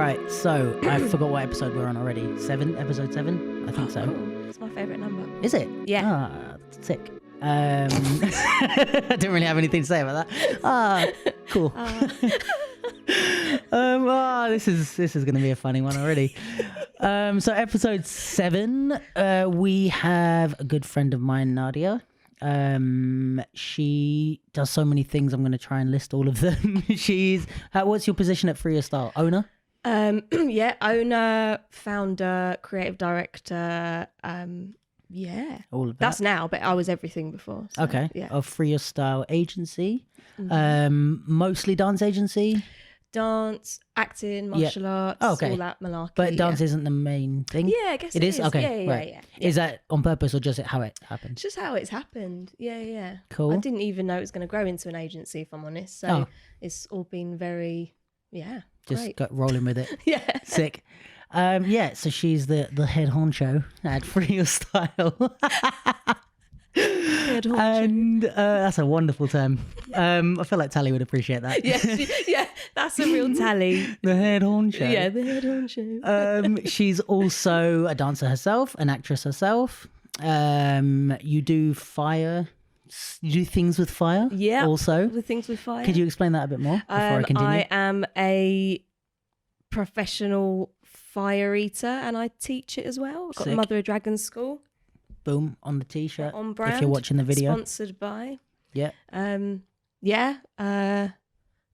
right, so I forgot what episode we're on already. Episode 7? I think so. Cool. It's my favourite number. Is it? Yeah. Ah, sick. I didn't really have anything to say about that. Ah, cool. This is going to be a funny one already. So episode 7, we have a good friend of mine, Nadia. She does so many things. I'm going to try and list all of them. What's your position at FreeYourStyle? Owner? Yeah, owner, founder, creative director. Yeah, all of that. That's now, but I was everything before. So, okay. Yeah. Of FreeYourStyle agency, mostly dance agency. Dance, acting, martial arts, all that malarkey. But dance isn't the main thing? Yeah, I guess it is. Okay, Yeah, right. yeah. Is that on purpose or just how it happened? Just how it's happened. Yeah. Cool. I didn't even know it was going to grow into an agency, if I'm honest. So it's all been very, just great. got rolling with it. Yeah. Sick. So she's the head honcho at FreeYourStyle. And that's a wonderful term. I feel like Tally would appreciate that. Yeah, that's a real Tally. The head honcho. Yeah, the head honcho. She's also a dancer herself, an actress herself. You do things with fire. Yeah. Also, the things with fire. Could you explain that a bit more before I continue? I am a professional fire eater and I teach it as well. I've got the Mother of Dragons School. Boom, on the t-shirt. On brand. If you're watching the video. Sponsored by. Yeah. Do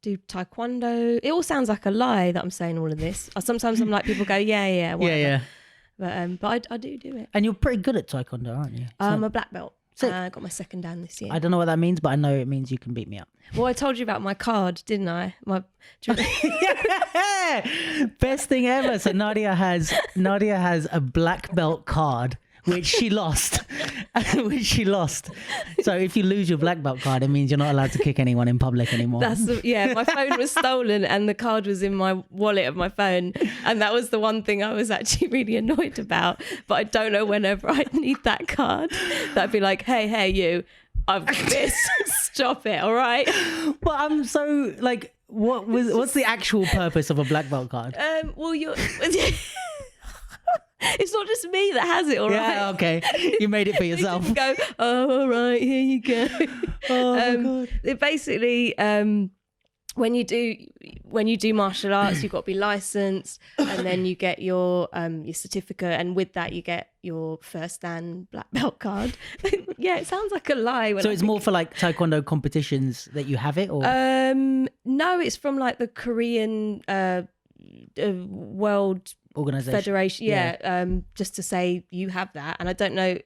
taekwondo. It all sounds like a lie that I'm saying all of this. Sometimes I'm like, people go, yeah, whatever. Yeah. But I do it. And you're pretty good at taekwondo, aren't you? I'm a black belt. Sick. I got my second dan this year. I don't know what that means, but I know it means you can beat me up. Well, I told you about my card, didn't I? Best thing ever. So Nadia has a black belt card which she lost. So if you lose your black belt card, it means you're not allowed to kick anyone in public anymore. My phone was stolen and the card was in my wallet of my phone, and that was the one thing I was actually really annoyed about. But I don't know, whenever I need that card, that'd be like, hey you, I've got this. Stop it, all right? Well, I'm so like, what's the actual purpose of a black belt card? Well, you're it's not just me that has it, all right? Yeah, okay. You made it for yourself. You go, oh, all right, here you go. Oh my God. It basically, when you do martial arts, you've got to be licensed, and then you get your certificate, and with that you get your first dan black belt card. Yeah, it sounds like a lie. So it's more for like taekwondo competitions that you have it, or no, it's from like the Korean World Organization Federation, just to say you have that. And I don't know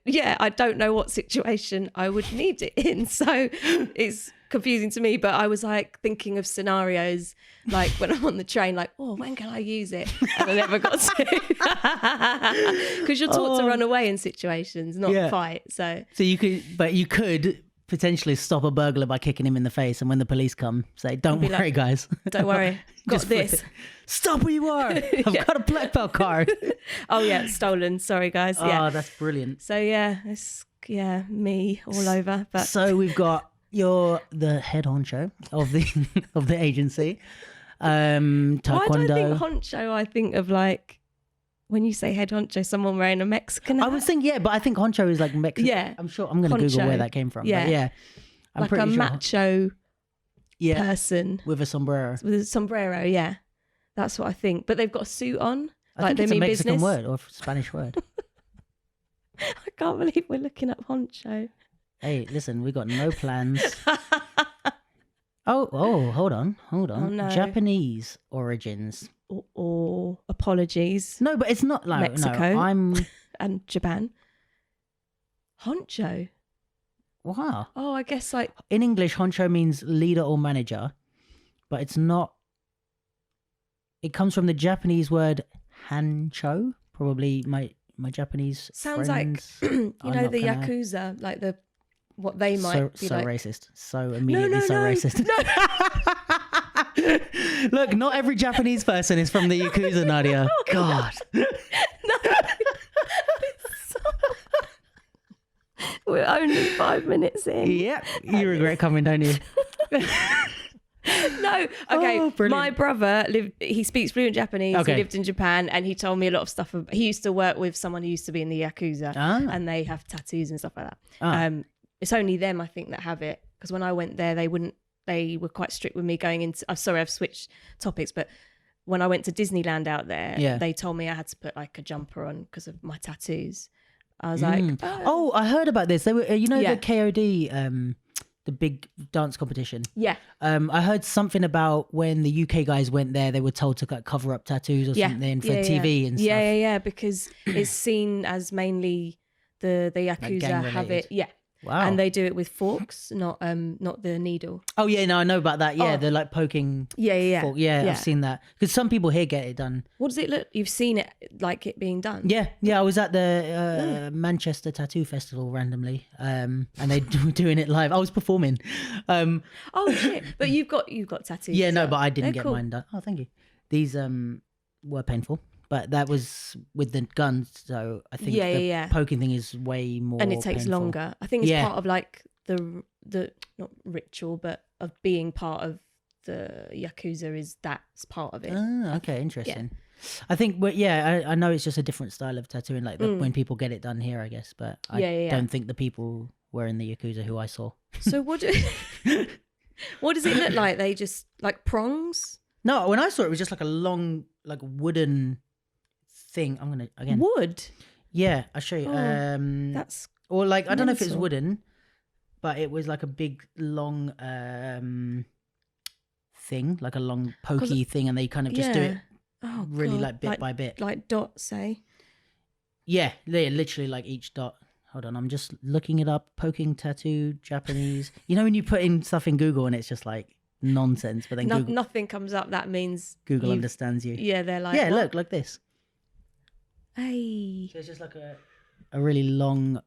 what situation I would need it in, so it's confusing to me. But I was like thinking of scenarios like when I'm on the train, like, oh, when can I use it? And I never got to, because you're taught to run away in situations, not fight. So you could potentially stop a burglar by kicking him in the face, and when the police come, say, don't worry, like, guys, don't worry, got this. Stop where you are. I've got a black belt card. Oh yeah, stolen. Sorry guys. Yeah. Oh, that's brilliant. So it's me all over. But so we've got the head honcho of the agency. Taekwondo. Why do I think honcho? I think of like, when you say head honcho, someone wearing a Mexican hat. I was thinking, but I think honcho is like Mexican. Yeah. I'm sure I'm going to Google where that came from. Yeah. But yeah. I'm like pretty a sure. macho person. With a sombrero. With a sombrero, yeah. That's what I think. But they've got a suit on. I think it's a Mexican word or a Spanish word. I can't believe we're looking up honcho. Hey, listen, we got no plans. Oh, hold on. Oh, no. Japanese origins. Or apologies. No, but it's not like Mexico. No, and Japan. Honcho. Wow. Oh, I guess like in English, honcho means leader or manager, but it's not. It comes from the Japanese word hancho. Probably my Japanese sounds friends like the Yakuza, like what they might be so like. Racist. So immediately no, racist. No. Look, not every Japanese person is from the Yakuza, Nadia. God. We're only 5 minutes in. Yep. You regret coming, don't you? No, No, okay. Oh, brilliant. My brother he speaks fluent Japanese. Okay. He lived in Japan, and he told me a lot of stuff. He used to work with someone who used to be in the Yakuza, and they have tattoos and stuff like that. It's only them, I think, that have it. Because when I went there, they were quite strict with me going into. I'm sorry, I've switched topics, but when I went to Disneyland out there, they told me I had to put like a jumper on because of my tattoos. I was like, oh, I heard about this. They were, the KOD, the big dance competition. Yeah. I heard something about when the UK guys went there, they were told to like, cover up tattoos or something for TV and stuff. Yeah, because it's seen as mainly the Yakuza like have it. Yeah. Wow. And they do it with forks, not the needle. Oh yeah, no, I know about that. Yeah, they're like poking. Yeah. Fork. Yeah, I've seen that. Because some people here get it done. What does it look? You've seen it like it being done. Yeah. I was at the Manchester Tattoo Festival randomly, and they were doing it live. I was performing. Oh shit! But you've got tattoos. Yeah, no, but I didn't They're get mine done. Oh, thank you. These were painful. But that was with the guns, so I think the poking thing is way more and it takes painful. longer. I think it's part of like the not ritual, but of being part of the Yakuza is that's part of it. Ah, okay, interesting. Yeah. I think, I know it's just a different style of tattooing, like when people get it done here, I guess. But I don't think the people were in the Yakuza who I saw. So what does it look like? They just like prongs? No, when I saw it, it was just like a long, like wooden thing. I'm gonna again wood. Yeah, I'll show you. That's or like I don't know if it's mental. wooden, but it was like a big long thing, like a long pokey thing, and they kind of just do it really like bit by bit, like dots, say. Yeah, literally like each dot. Hold on, I'm just looking it up. Poking tattoo Japanese. You know when you put in stuff in Google and it's just like nonsense, but then nothing comes up. That means Google understands you. Yeah, they're like, yeah, look like this. Hey. So it's just like a really long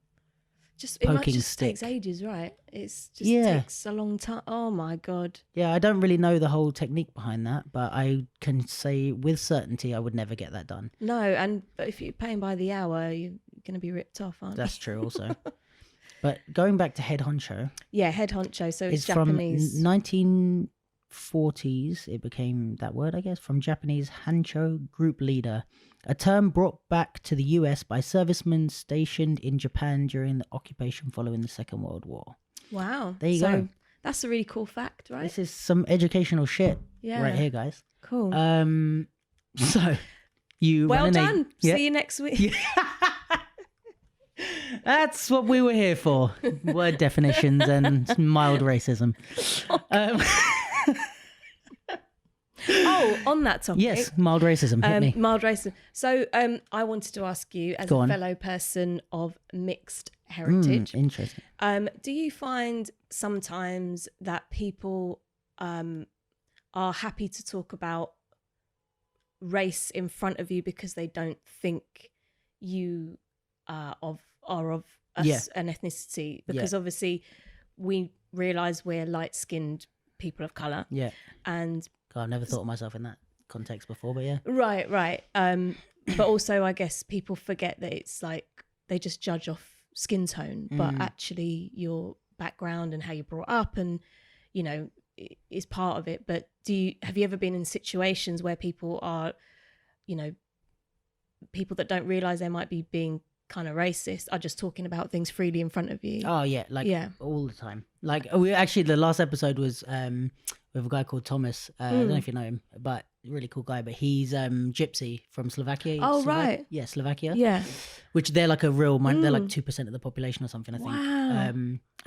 poking stick. Takes ages, right? It's just takes a long time. Oh my god. Yeah, I don't really know the whole technique behind that, but I can say with certainty I would never get that done. No, but if you're paying by the hour, you're going to be ripped off, aren't you? That's true also. But going back to Head Honcho. Yeah, Head Honcho. So it's Japanese. From 1940s, it became that word, I guess, from Japanese Hancho, group leader. A term brought back to the US by servicemen stationed in Japan during the occupation following the Second World War. Wow. There you go. That's a really cool fact, right? This is some educational shit right here, guys. Cool. So you well done. See you next week. Yeah. That's what we were here for. Word definitions and mild racism. On that topic. Yes, mild racism. Hit me. Mild racism. So I wanted to ask you, as a fellow person of mixed heritage. Interesting. Do you find sometimes that people are happy to talk about race in front of you because they don't think you are of an ethnicity? Because obviously we realise we're light-skinned people of colour. Yeah. And God, I've never thought of myself in that context before, but yeah. Right. But also I guess people forget that it's like they just judge off skin tone, but actually your background and how you're brought up and, you know, is part of it. But have you ever been in situations where people are, you know, people that don't realise they might be being kind of racist are just talking about things freely in front of you? Oh yeah, all the time. Like the last episode was with a guy called Thomas. I don't know if you know him, but really cool guy. But he's gypsy from Slovakia. Right. Yeah, Slovakia. Yeah. Which they're like a real they're like 2% of the population or something, I think. Wow.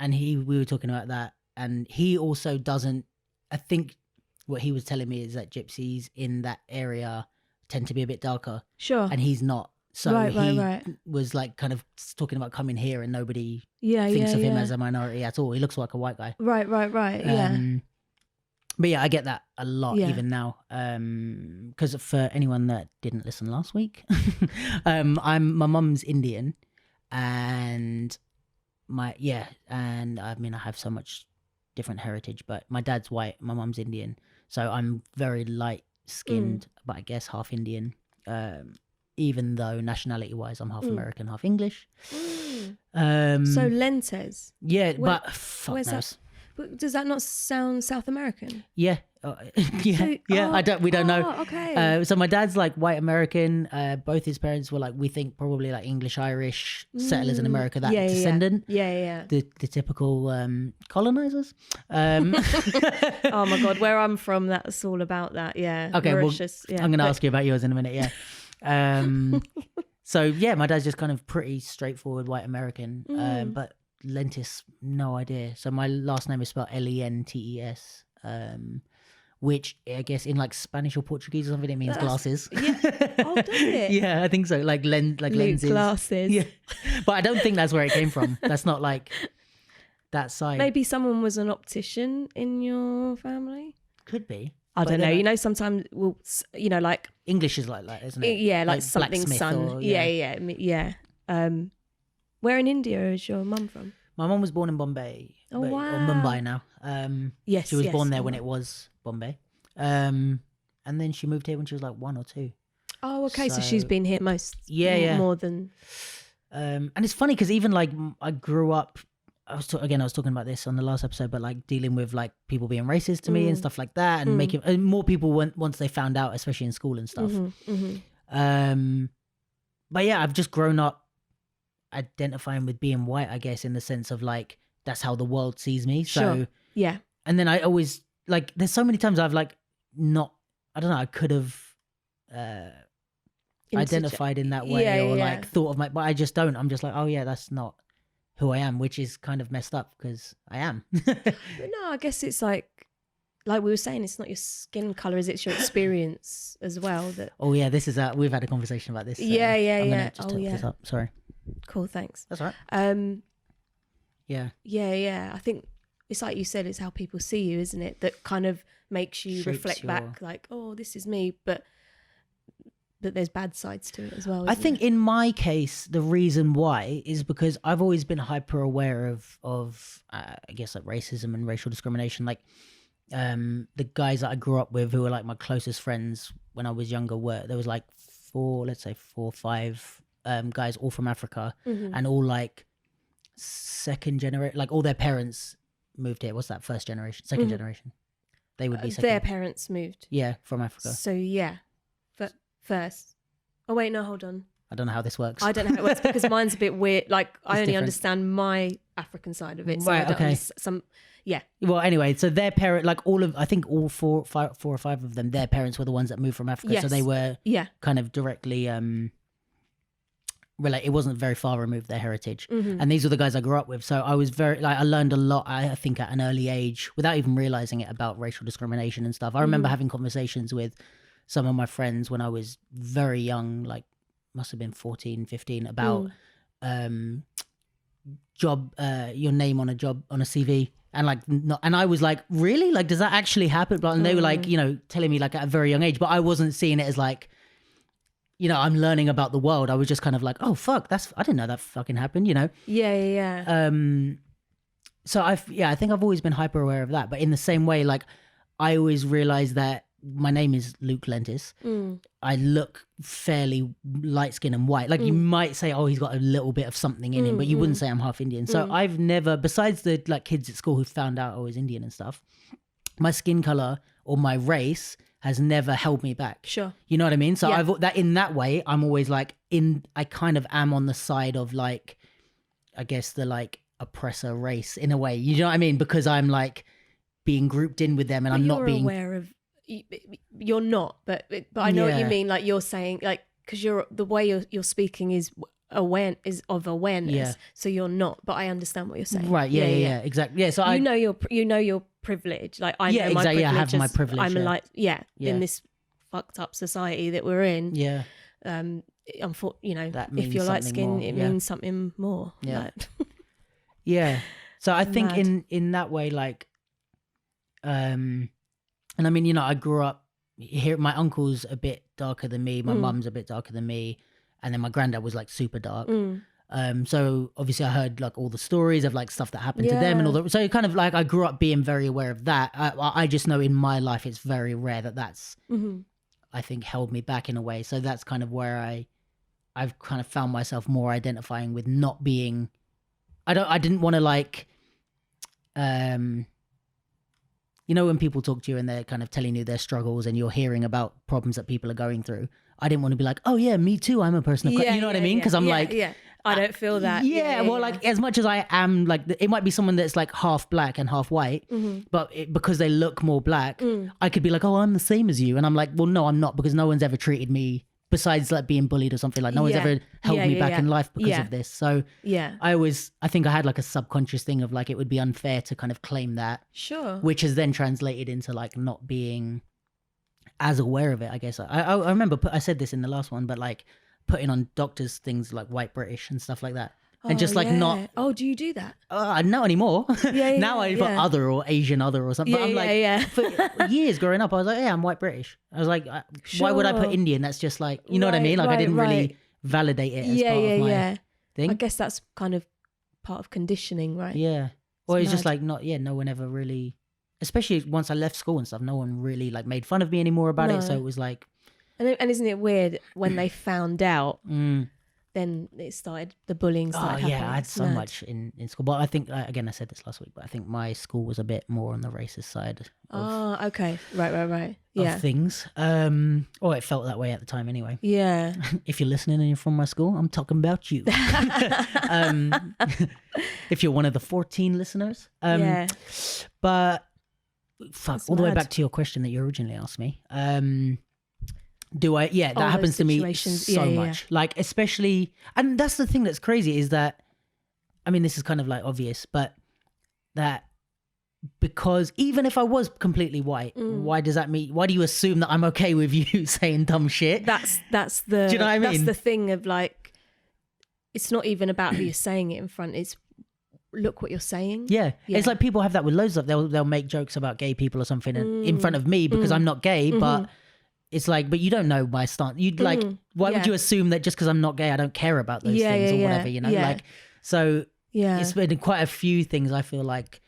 And we were talking about that, and he also doesn't. I think what he was telling me is that gypsies in that area tend to be a bit darker. Sure. And he's not. So right. was like kind of talking about coming here and nobody thinks of him as a minority at all. He looks like a white guy. Right. Yeah. But yeah, I get that a lot even now. Because for anyone that didn't listen last week, my mum's Indian, and and I mean I have so much different heritage, but my dad's white, my mum's Indian, so I'm very light skinned, but I guess half Indian. Even though nationality wise I'm half American, half English. So lentes. Yeah, but fuck knows. But does that not sound South American? Yeah. Yeah. So- We don't know. Okay. So my dad's like white American. Both his parents were like, we think probably like English, Irish settlers in America, that descendant. Yeah. The typical colonizers. Oh my God, where I'm from, that's all about that. Yeah. Okay, Mauritius, well, I'm going to ask you about yours in a minute. Yeah. So yeah, my dad's just kind of pretty straightforward white American, but Lentis, no idea. So my last name is spelled Lentes, which I guess in like Spanish or Portuguese or something, it means glasses. Yeah. Oh, does it? Yeah, I think so. Like lenses. Glasses. Yeah, but I don't think that's where it came from. That's not like that side. Maybe someone was an optician in your family. Could be. I don't know. You know, sometimes we'll, you know, like English is like that, isn't it? Yeah, like something blacksmith son. or, Yeah. Where in India is your mum from? My mum was born in Bombay. Oh, Or wow. Mumbai now. Yes, She was born there Mumbai. when it was Bombay. And then she moved here when she was like 1 or 2. Oh, okay. So So- she's been here Yeah. more than. And it's funny because even like I grew up, I was talking about this on the last episode, but like dealing with like people being racist to me and stuff like that, and making and more people once they found out, especially in school and stuff. But yeah, I've just grown up identifying with being white, I guess, in the sense of like that's how the world sees me. So Sure. Yeah. and then I always like there's so many times I've like not, I don't know, I could have identified in that way or like thought of but I just don't. I'm just like, oh yeah, that's not who I am, which is kind of messed up because I am. But no, I guess it's like we were saying, it's not your skin color, is it's your experience as well. That Oh yeah, this is we've had a conversation about this. Yeah. I'm gonna just talk this up. Sorry. Cool, thanks. That's all right. Yeah. Yeah. I think it's like you said, it's how people see you, isn't it? That kind of makes you Shapes reflect your- back, like, oh, this is me, but there's bad sides to it as well. I isn't think there? in my case, the reason why is because I've always been hyper aware of I guess like racism and racial discrimination. Like the guys that I grew up with who were like my closest friends when I was younger there was like 4 or 5 guys all from Africa and all like second generation, like all their parents moved here. What's that? First generation, second generation. They would be second. Their parents moved. Yeah, from Africa. So yeah, first. Oh wait, no, hold on. I don't know how this works. I don't know how it works because mine's a bit weird. Like I only different. understand my African side of it. So Right, I don't okay. Yeah. Well, anyway, so their parent, like I think all 4 or 5 of them, their parents were the ones that moved from Africa. So Yes. they were Yeah. kind of directly, it wasn't very far removed, their heritage. Mm-hmm. And these were the guys I grew up with. So I was I learned a lot, I think at an early age, without even realizing it, about racial discrimination and stuff. I remember having conversations with some of my friends when I was very young, like must have been 14, 15, about job, your name on a job, on a CV. And like, and I was like, really? Like, does that actually happen? And they were like, telling me like at a very young age, but I wasn't seeing it as like, I'm learning about the world. I was just kind of like, oh fuck, I didn't know that fucking happened, Yeah. So I think I've always been hyper aware of that. But in the same way, like I always realized that my name is Luke Lentis. I look fairly light skinned and white. Like you might say, oh, he's got a little bit of something in him, but you wouldn't say I'm half Indian. So I've never, besides the like kids at school who found out I was Indian and stuff, my skin color or my race has never held me back. Sure. You know what I mean? So Yeah. I've that in that way, I'm always like I kind of am on the side of like, I guess the like oppressor race in a way. You know what I mean? Because I'm like being grouped in with them and But I'm not you're being aware of. You're not, but I know what you Yeah. mean. Like you're saying, like because the way you're speaking is of awareness. Yeah. So you're not, but I understand what you're saying. right. Yeah. Exactly. Yeah. So You know your privilege. Like I Yeah, know my exactly. privilege. I have my as privilege, I'm yeah. Yeah. Yeah. In this fucked up society that we're in. yeah. That That if means you're light something skinned, more, it yeah. means something more. Yeah. Like, Yeah. So I think Mad. in that way, like, and I mean, I grew up here. My uncle's a bit darker than me. My mum's a bit darker than me, and then my granddad was like super dark. So obviously I heard like all the stories of like stuff that happened to them and all that. So it kind of like I grew up being very aware of that. I just know in my life it's very rare that's I think held me back in a way. So that's kind of where I've kind of found myself more identifying with not being. I didn't want to like you know, when people talk to you and they're kind of telling you their struggles and you're hearing about problems that people are going through, I didn't want to be like, oh yeah, me too, I'm a person of color. You know what I mean? Because I'm like, I don't feel that. Like as much as I am, like, it might be someone that's like half black and half white, but because they look more black, I could be like, oh, I'm the same as you. And I'm like, well, no, I'm not, because no one's ever treated me, besides like being bullied or something, like no one's ever held me back in life because of this. So I think I had like a subconscious thing of like, it would be unfair to kind of claim that. Sure. Which has then translated into like not being as aware of it, I guess. I remember I said this in the last one, but like putting on doctors things like white British and stuff like that. And just like not. Oh, do you do that? Not anymore. Now I put other or Asian other or something. But I'm like, for years growing up, I was like, yeah, I'm white British. I was like, why would I put Indian? That's just like, you know what I mean? Like I didn't really validate it as part of my thing. I guess that's kind of part of conditioning, right? Yeah. Or it's just like no one ever really, especially once I left school and stuff, no one really like made fun of me anymore about it. So it was like. And isn't it weird when they found out? Then it started, the bullying started happening. I had so much in school. But I think, again, I said this last week, but I think my school was a bit more on the racist side of, okay. Right. Of things. Or it felt that way at the time anyway. Yeah. If you're listening and you're from my school, I'm talking about you. If you're one of the 14 listeners. But That's all the way mad. back to your question that you originally asked me. That happens to me so much. Like, especially, and that's the thing that's crazy is that, I mean, this is kind of like obvious, but that because even if I was completely white, why does that mean, why do you assume that I'm okay with you saying dumb shit? That's the, do you know what I mean? That's the thing of like, it's not even about who you're saying it in front. It's look what you're saying. Yeah. It's like people have that with loads of, they'll make jokes about gay people or something in front of me because I'm not gay, but it's like, but you don't know my stance. You'd like, why would you assume that just because I'm not gay, I don't care about those things or whatever, you know? Like, so it's been quite a few things I feel like,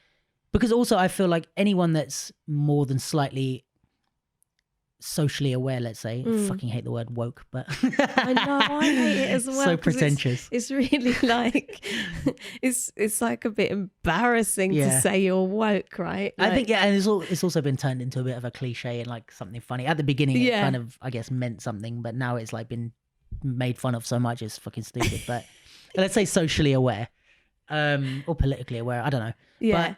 because also I feel like anyone that's more than slightly socially aware, let's say, I fucking hate the word woke, but I know, I hate it as well. So pretentious. It's really like, it's like a bit embarrassing to say you're woke, right? Like, I think, and it's also been turned into a bit of a cliche and like something funny. At the beginning, it kind of, I guess, meant something, but now it's like been made fun of so much, it's fucking stupid. But let's say socially aware, or politically aware, I don't know. But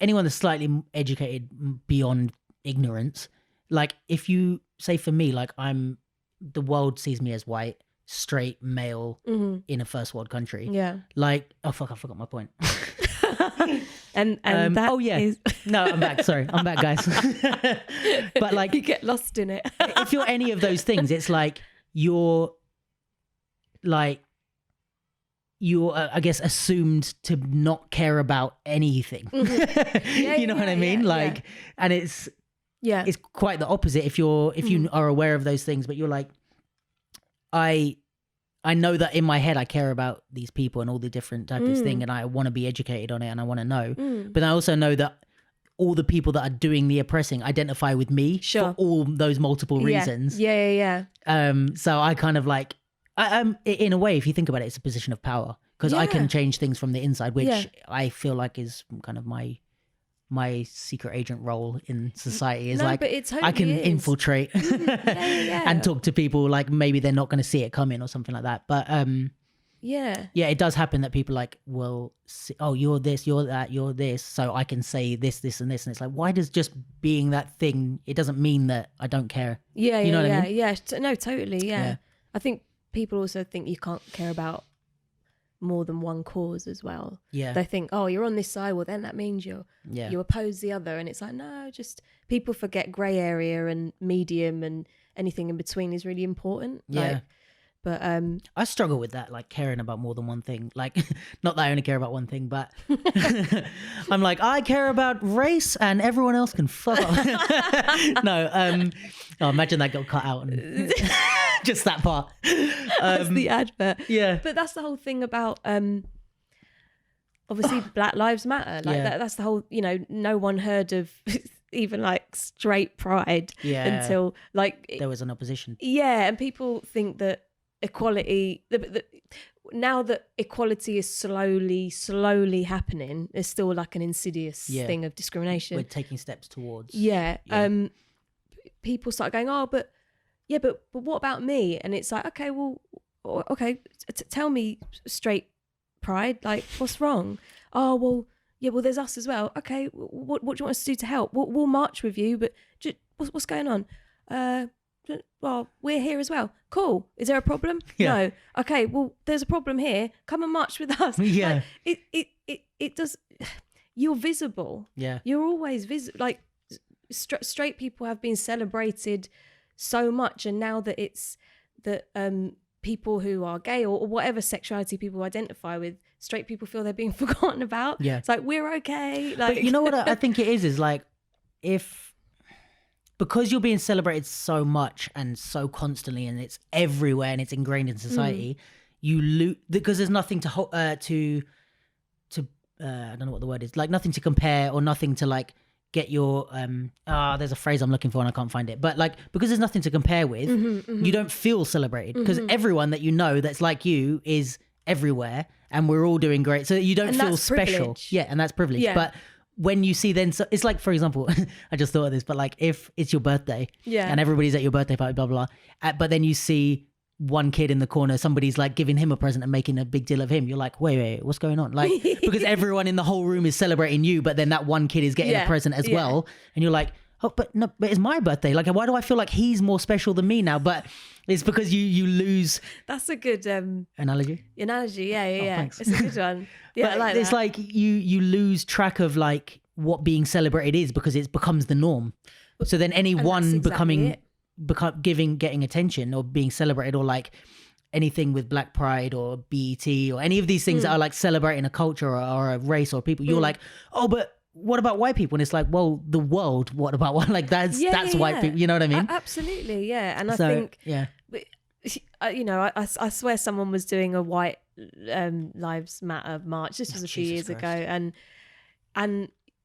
anyone that's slightly educated beyond ignorance, like if you say for me, like the world sees me as white, straight, male in a first world country. Yeah. Like, oh fuck, I forgot my point. and that is... No, I'm back. Sorry. I'm back, guys. But like... You get lost in it. If you're any of those things, it's like you're I guess, assumed to not care about anything. You know what I mean? And it's quite the opposite if you are aware of those things, but you're like, I know that in my head I care about these people and all the different types of thing, and I want to be educated on it and I want to know. But I also know that all the people that are doing the oppressing identify with me for all those multiple reasons. So I kind of like, in a way, if you think about it, it's a position of power because I can change things from the inside, which I feel like is kind of my secret agent role in society is I can infiltrate and talk to people like maybe they're not going to see it coming or something like that. But it does happen that people like will see, oh, you're this, you're that, you're this, so I can say this, this, and this, and it's like, why does just being that thing? It doesn't mean that I don't care. You know what I mean? No, totally. I think people also think you can't care about more than one cause as well. They think, oh, you're on this side, well then that means you oppose the other, and it's like, no, just people forget grey area and medium and anything in between is really important. But I struggle with that, like caring about more than one thing. Like, not that I only care about one thing, but I'm like, I care about race and everyone else can fuck off. No, imagine that got cut out and just that part. That's the advert. Yeah. But that's the whole thing about obviously Black Lives Matter. Like that's the whole, no one heard of even like straight pride until like there was an opposition. And people think that equality, now that equality is slowly happening, there's still like an insidious thing of discrimination. We're taking steps towards. Yeah. People start going, oh, but what about me? And it's like, okay, well, tell me, straight pride, like, what's wrong? Oh, well, yeah, well, there's us as well. Okay, what do you want us to do to help? We'll march with you, but what's going on? Well, we're here as well. Cool. Is there a problem? Yeah. No. Okay, well, there's a problem here. Come and march with us. Yeah. Like, it does. You're visible. Yeah. You're always visible. Like, straight people have been celebrated so much, and now that it's that people who are gay or whatever sexuality people identify with, straight people feel they're being forgotten about. Yeah. It's like, we're okay. Like, but you know what I think it is like, because you're being celebrated so much and so constantly, and it's everywhere and it's ingrained in society, you lose, because there's nothing to I don't know what the word is, like nothing to compare or nothing to like get your there's a phrase I'm looking for and I can't find it, but like, because there's nothing to compare with, you don't feel celebrated, because everyone that you know that's like you is everywhere and we're all doing great, so you don't feel special. Privilege. Yeah, and that's privilege. Yeah. But when you see then, so it's like, for example, I just thought of this, but like if it's your birthday and everybody's at your birthday party, blah, blah, blah, but then you see one kid in the corner, somebody's like giving him a present and making a big deal of him. You're like, wait, what's going on? Like, because everyone in the whole room is celebrating you, but then that one kid is getting a present as well. And you're like, oh, but it's my birthday. Like, why do I feel like he's more special than me now? But it's because you lose. That's a good analogy. Yeah. Thanks. It's a good one. Yeah, but I like it's that. like you lose track of like what being celebrated is, because it becomes the norm. So then anyone getting attention or being celebrated, or like anything with Black Pride or BET or any of these things that are like celebrating a culture or a race or people, you're like, oh, but what about white people? And it's like, well, the world, what about what? Like that's white people, you know what I mean? Absolutely, yeah. And I think, you know, I swear someone was doing a white Lives Matter march. This was a few years ago, and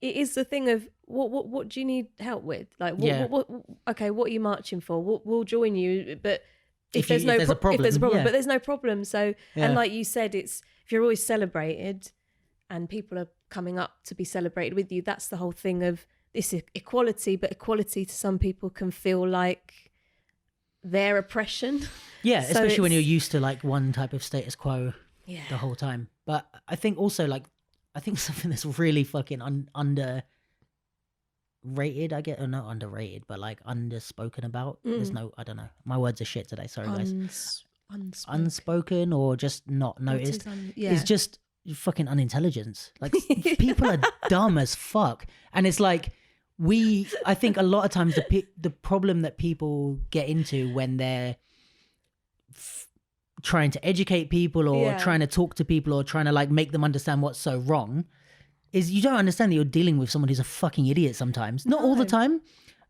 it is the thing of what do you need help with? Like, what okay, what are you marching for? We'll join you, but if there's a problem, but there's no problem. So, and like you said, it's if you're always celebrated and people are coming up to be celebrated with you, that's the whole thing of this equality. But equality to some people can feel like their oppression. Yeah, so especially when you're used to like one type of status quo the whole time. But I think also like, I think something that's really fucking underrated, I get, or not underrated, but like underspoken about. There's no, I don't know. My words are shit today. Sorry, guys. Unspoken or just not noticed. It's just fucking unintelligence. Like people are dumb as fuck. And it's like, I think a lot of times the problem that people get into when they're trying to educate people or trying to talk to people or trying to like make them understand what's so wrong is you don't understand that you're dealing with someone who's a fucking idiot sometimes. Not all the time,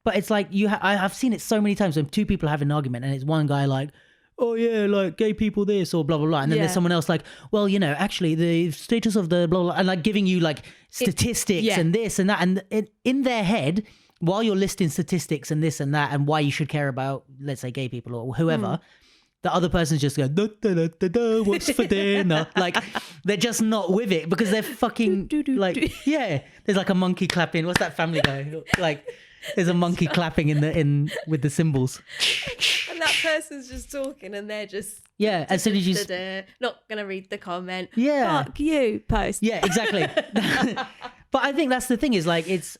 but it's like I've seen it so many times when two people have an argument and it's one guy like, oh yeah, like gay people this or blah, blah, blah. And then there's someone else like, well, you know, actually the status of the blah, blah, and like giving you like statistics and this and that. And in their head, while you're listing statistics and this and that and why you should care about, let's say, gay people or whoever, the other person's just going, da, da, da, da, da, what's for dinner? Like, they're just not with it because they're fucking like, there's like a monkey clapping. What's that Family Guy? Like, there's a monkey clapping with the cymbals. And that person's just talking and they're just as soon as you not gonna read the comment. Fuck you, post. Yeah, exactly. But I think that's the thing is like it's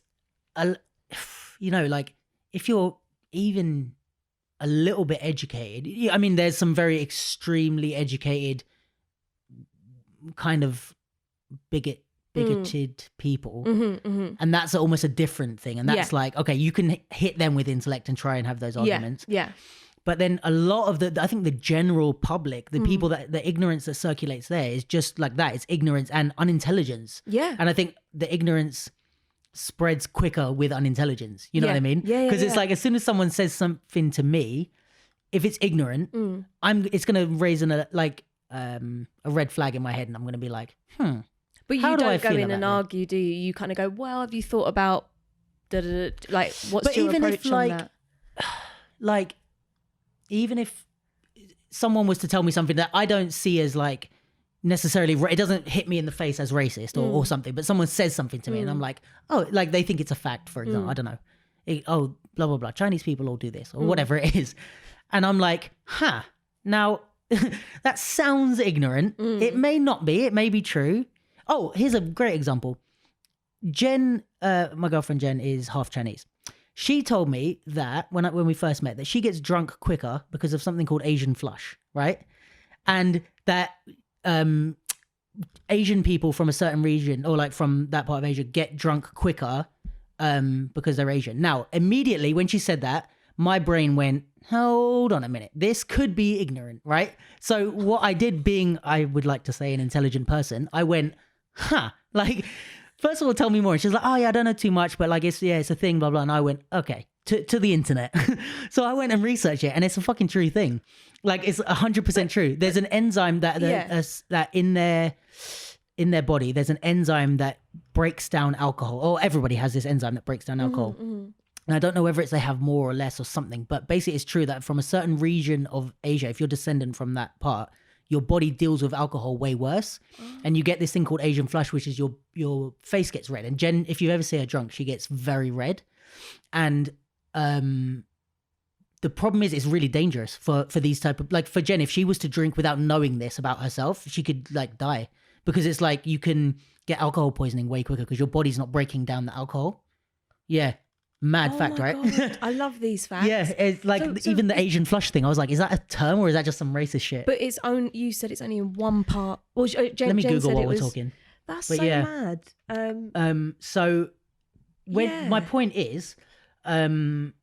you know, like if you're even a little bit educated, I mean there's some very extremely educated kind of bigoted people, and that's almost a different thing, and that's like, okay, you can hit them with intellect and try and have those arguments, but then a lot of I think the general public, the people that the ignorance that circulates there is just like that, it's ignorance and unintelligence, and I think the ignorance spreads quicker with unintelligence, you know what I mean, because it's like as soon as someone says something to me, if it's ignorant, it's gonna raise a red flag in my head, and I'm gonna be like, But you don't go in and argue, do you? You kind of go, well, have you thought about like what's your approach on that? Like, even if someone was to tell me something that I don't see as like necessarily, it doesn't hit me in the face as racist or something, but someone says something to me and I'm like, oh, like they think it's a fact, for example. I don't know. Oh, blah, blah, blah. Chinese people all do this or whatever it is. And I'm like, now that sounds ignorant. It may not be, it may be true. Oh, here's a great example. Jen, my girlfriend Jen is half Chinese. She told me that when we first met, that she gets drunk quicker because of something called Asian flush, right? And that Asian people from a certain region or like from that part of Asia get drunk quicker because they're Asian. Now, immediately when she said that, my brain went, hold on a minute. This could be ignorant, right? So what I did, being, I would like to say, an intelligent person, I went, like, first of all, tell me more. And she's like, oh yeah, I don't know too much, but like, it's a thing, blah, blah. And I went, okay, to the internet. So I went and researched it and it's a fucking true thing. Like it's 100% true. There's an enzyme that in their body, there's an enzyme that breaks down alcohol. Oh, everybody has this enzyme that breaks down alcohol. And I don't know whether it's they have more or less or something, but basically it's true that from a certain region of Asia, if you're descendant from that part, your body deals with alcohol way worse. And you get this thing called Asian flush, which is your face gets red. And Jen, if you ever see her drunk, she gets very red. And the problem is it's really dangerous for these type of, like for Jen, if she was to drink without knowing this about herself, she could like die, because it's like you can get alcohol poisoning way quicker because your body's not breaking down the alcohol. Yeah. Mad fact, right? God, I love these facts. Yeah, it's like even the Asian flush thing. I was like, is that a term or is that just some racist shit? But you said it's only in one part. Well, let me Google while we're talking. That's so mad. So my point is, because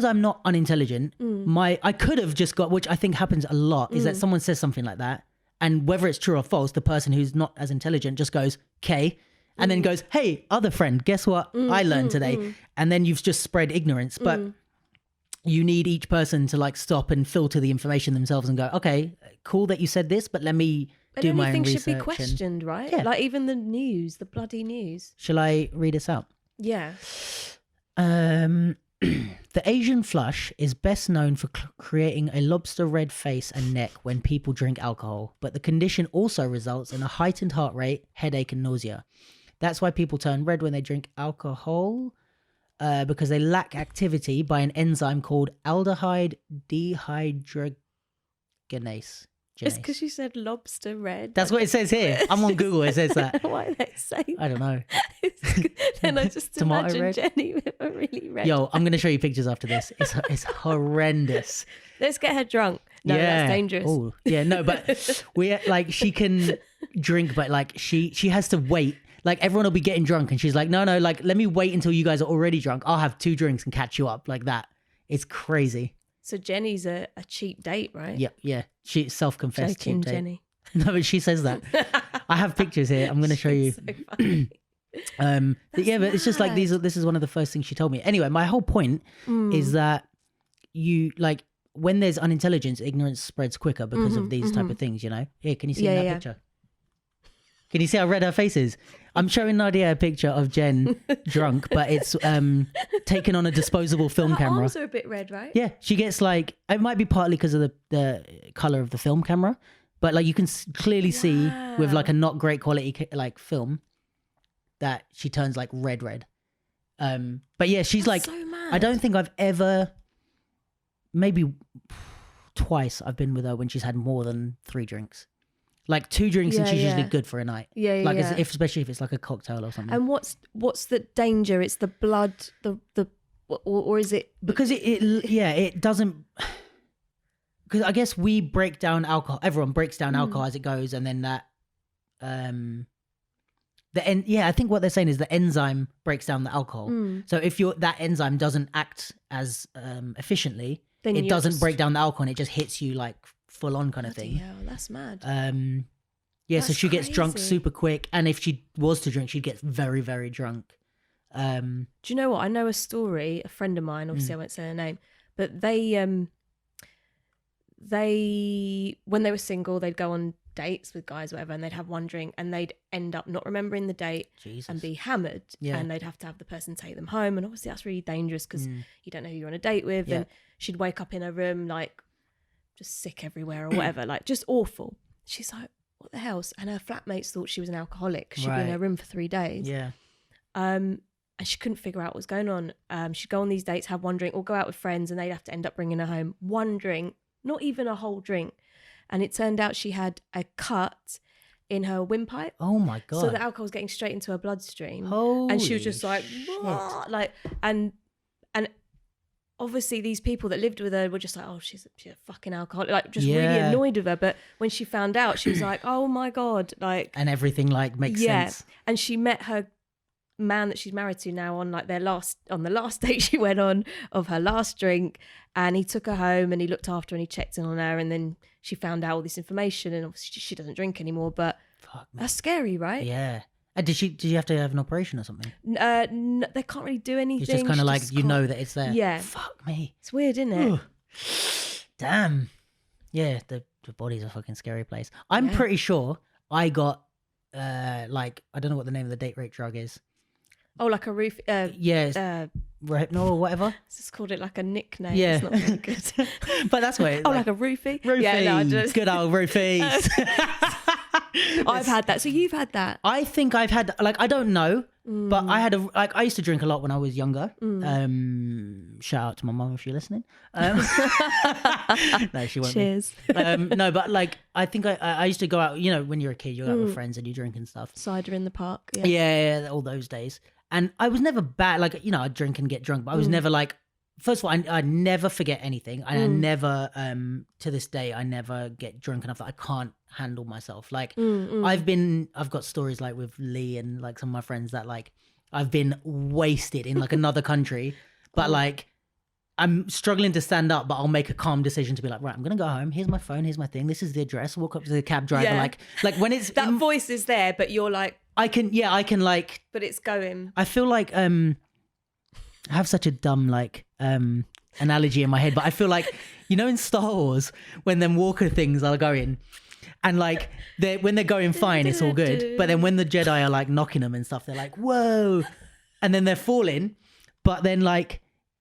I'm not unintelligent, I could have just got, which I think happens a lot, is that someone says something like that, and whether it's true or false, the person who's not as intelligent just goes, okay. And then goes, hey, other friend, guess what I learned today? And then you've just spread ignorance. But you need each person to like stop and filter the information themselves and go, okay, cool that you said this, but let me do my own research. Anything should be questioned, right? Yeah. Like even the news, the bloody news. Shall I read this out? Yeah. The Asian flush is best known for creating a lobster red face and neck when people drink alcohol. But the condition also results in a heightened heart rate, headache and nausea. That's why people turn red when they drink alcohol, because they lack activity by an enzyme called aldehyde dehydrogenase. It's because you said lobster red. That's what it says here. I'm on Google. It says that. Why they say that? I don't know. Then I just imagine red. Jenny with a really red. Yo, I'm going to show you pictures after this. It's horrendous. Let's get her drunk. No, that's dangerous. Oh, yeah, no, but she can drink, but like she has to wait. Like everyone will be getting drunk and she's like, no, like let me wait until you guys are already drunk. I'll have 2 drinks and catch you up like that. It's crazy. So Jenny's a cheap date, right? Yeah. She's self-confessed cheap date. Jenny. No, but she says that. I have pictures here. I'm going to show you. So funny. But it's just like this is one of the first things she told me. Anyway, my whole point is that you like when there's unintelligence, ignorance spreads quicker because of these type of things, you know? Here, can you see that picture? Can you see how red her face is? I'm showing Nadia a picture of Jen drunk, but it's taken on a disposable film camera. Her arms are a bit red, right? Yeah, she gets like, it might be partly because of the color of the film camera, but like you can clearly see with like a not great quality like film that she turns like red. But yeah, she's That's like, so mad. I don't think I've ever, maybe twice I've been with her when she's had more than 3 drinks. Like 2 drinks and she's usually good for a night. Like especially if it's like a cocktail or something. And what's the danger? It's the blood, or is it because it doesn't. Because I guess we break down alcohol. Everyone breaks down alcohol as it goes, and then that I think what they're saying is the enzyme breaks down the alcohol. So if that enzyme doesn't act as efficiently, then it doesn't break down the alcohol and it just hits you like full on kind of thing. Yeah, that's mad. So she gets drunk super quick, and if she was to drink, she'd get very, very drunk. Do you know what? I know a story. A friend of mine, obviously, I won't say her name, but they when they were single, they'd go on dates with guys, whatever, and they'd have one drink, and they'd end up not remembering the date and be hammered, and they'd have to have the person take them home, and obviously that's really dangerous because you don't know who you're on a date with, and she'd wake up in her room like just sick everywhere or whatever, like just awful. She's like, what the hell? And her flatmates thought she was an alcoholic. She'd been in Right. her room for 3 days. Yeah. And she couldn't figure out what was going on. She'd go on these dates, have one drink, or go out with friends, and they'd have to end up bringing her home one drink, not even a whole drink. And it turned out she had a cut in her windpipe. Oh my God. So the alcohol was getting straight into her bloodstream. Holy and she was just like, like, and obviously these people that lived with her were just like, oh, she's a fucking alcoholic, like just really annoyed with her. But when she found out, she was like, oh my God, like, and everything like makes sense. And she met her man that she's married to now on like the last date she went on of her last drink, and he took her home and he looked after her and he checked in on her, and then she found out all this information, and obviously she doesn't drink anymore. But that's scary, right? Yeah. Did you have to have an operation or something? No, they can't really do anything. It's just kind of like you know that it's there. Yeah. Fuck me. It's weird, isn't it? Ooh. Damn. Yeah, the body's a fucking scary place. I'm pretty sure I got like, I don't know what the name of the date rape drug is. Oh, like a roof. Rohypnol or whatever. Just called it like a nickname. Yeah. It's not very good. But that's what. Like a roofie. Roofie. Yeah, no, just... Good old roofies. I've had that. So you've had that? I think I've had, like, I don't know, but I used to drink a lot when I was younger. Shout out to my mum if you're listening. No, she won't. Cheers. No, but like, I think I used to go out, you know, when you're a kid, you go out with friends and you drink and stuff. Cider in the park. Yeah, all those days. And I was never bad, like, you know, I'd drink and get drunk, but I was never like, first of all, I never forget anything. And I never, to this day, I never get drunk enough that I can't handle myself. Like, I've got stories like with Lee and like some of my friends that like, I've been wasted in like another country, but like, I'm struggling to stand up, but I'll make a calm decision to be like, right, I'm going to go home. Here's my phone. Here's my thing. This is the address. Walk up to the cab driver. Yeah. Like when it's that voice is there, but you're like, I can like, but it's going. I feel like, I have such a dumb like analogy in my head, but I feel like, you know, in Star Wars when them walker things are going, and like when they're going fine, it's all good, but then when the Jedi are like knocking them and stuff, they're like, whoa, and then they're falling, but then like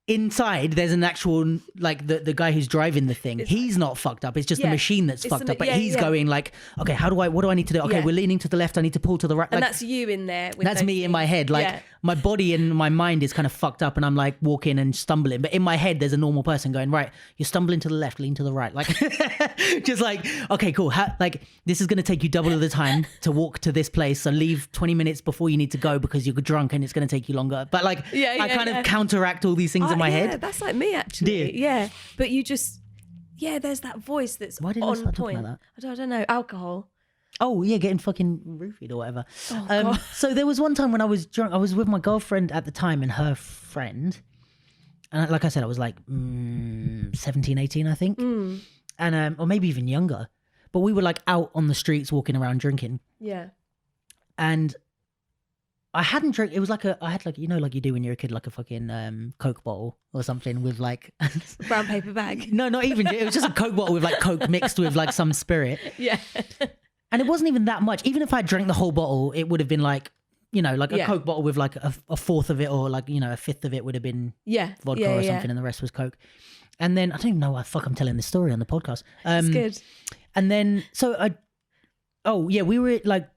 inside there's an actual like the guy who's driving the thing, he's not fucked up, it's just the machine that's fucked up, but he's going like, okay, what do I need to do? Okay, we're leaning to the left, I need to pull to the right, and like, that's you in there with that's me in my head, like my body and my mind is kind of fucked up and I'm like walking and stumbling, but in my head there's a normal person going, right, you're stumbling to the left, lean to the right, like just like, okay, cool, like this is going to take you double of the time to walk to this place, so leave 20 minutes before you need to go because you're drunk and it's going to take you longer, but like I kind of counteract all these things in my head. That's like me actually. Yeah, but you just there's that voice that's why didn't I start talking about that? I don't know, alcohol. Oh yeah, getting fucking roofied or whatever. God. So there was one time when I was drunk, I was with my girlfriend at the time and her friend, and like I said, I was like 17, 18 I think, and or maybe even younger, but we were like out on the streets walking around drinking, and I hadn't drank. It was like I had like, you know, like you do when you're a kid, like a fucking Coke bottle or something with like brown paper bag. No, not even. It was just a Coke bottle with like Coke mixed with like some spirit. Yeah. And it wasn't even that much. Even if I drank the whole bottle, it would have been like, you know, like a Coke bottle with like a fourth of it, or like, you know, a fifth of it would have been vodka or something, and the rest was Coke. And then I don't even know why the fuck I'm telling this story on the podcast. It's good. And then we were like.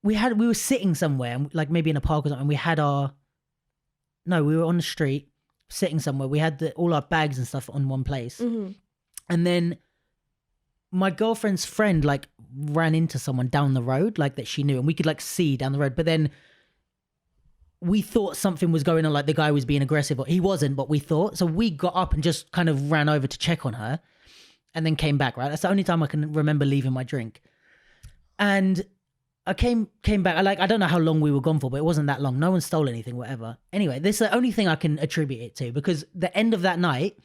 We were sitting somewhere, like maybe in a park or something. We were on the street, sitting somewhere. We had all our bags and stuff on one place. And then my girlfriend's friend like ran into someone down the road, like that she knew, and we could like see down the road. But then we thought something was going on, like the guy was being aggressive, or he wasn't, but we thought. So we got up and just kind of ran over to check on her and then came back, right? That's the only time I can remember leaving my drink. And I came back. I don't know how long we were gone for, but it wasn't that long. No one stole anything, whatever. Anyway, this is the only thing I can attribute it to, because the end of that night,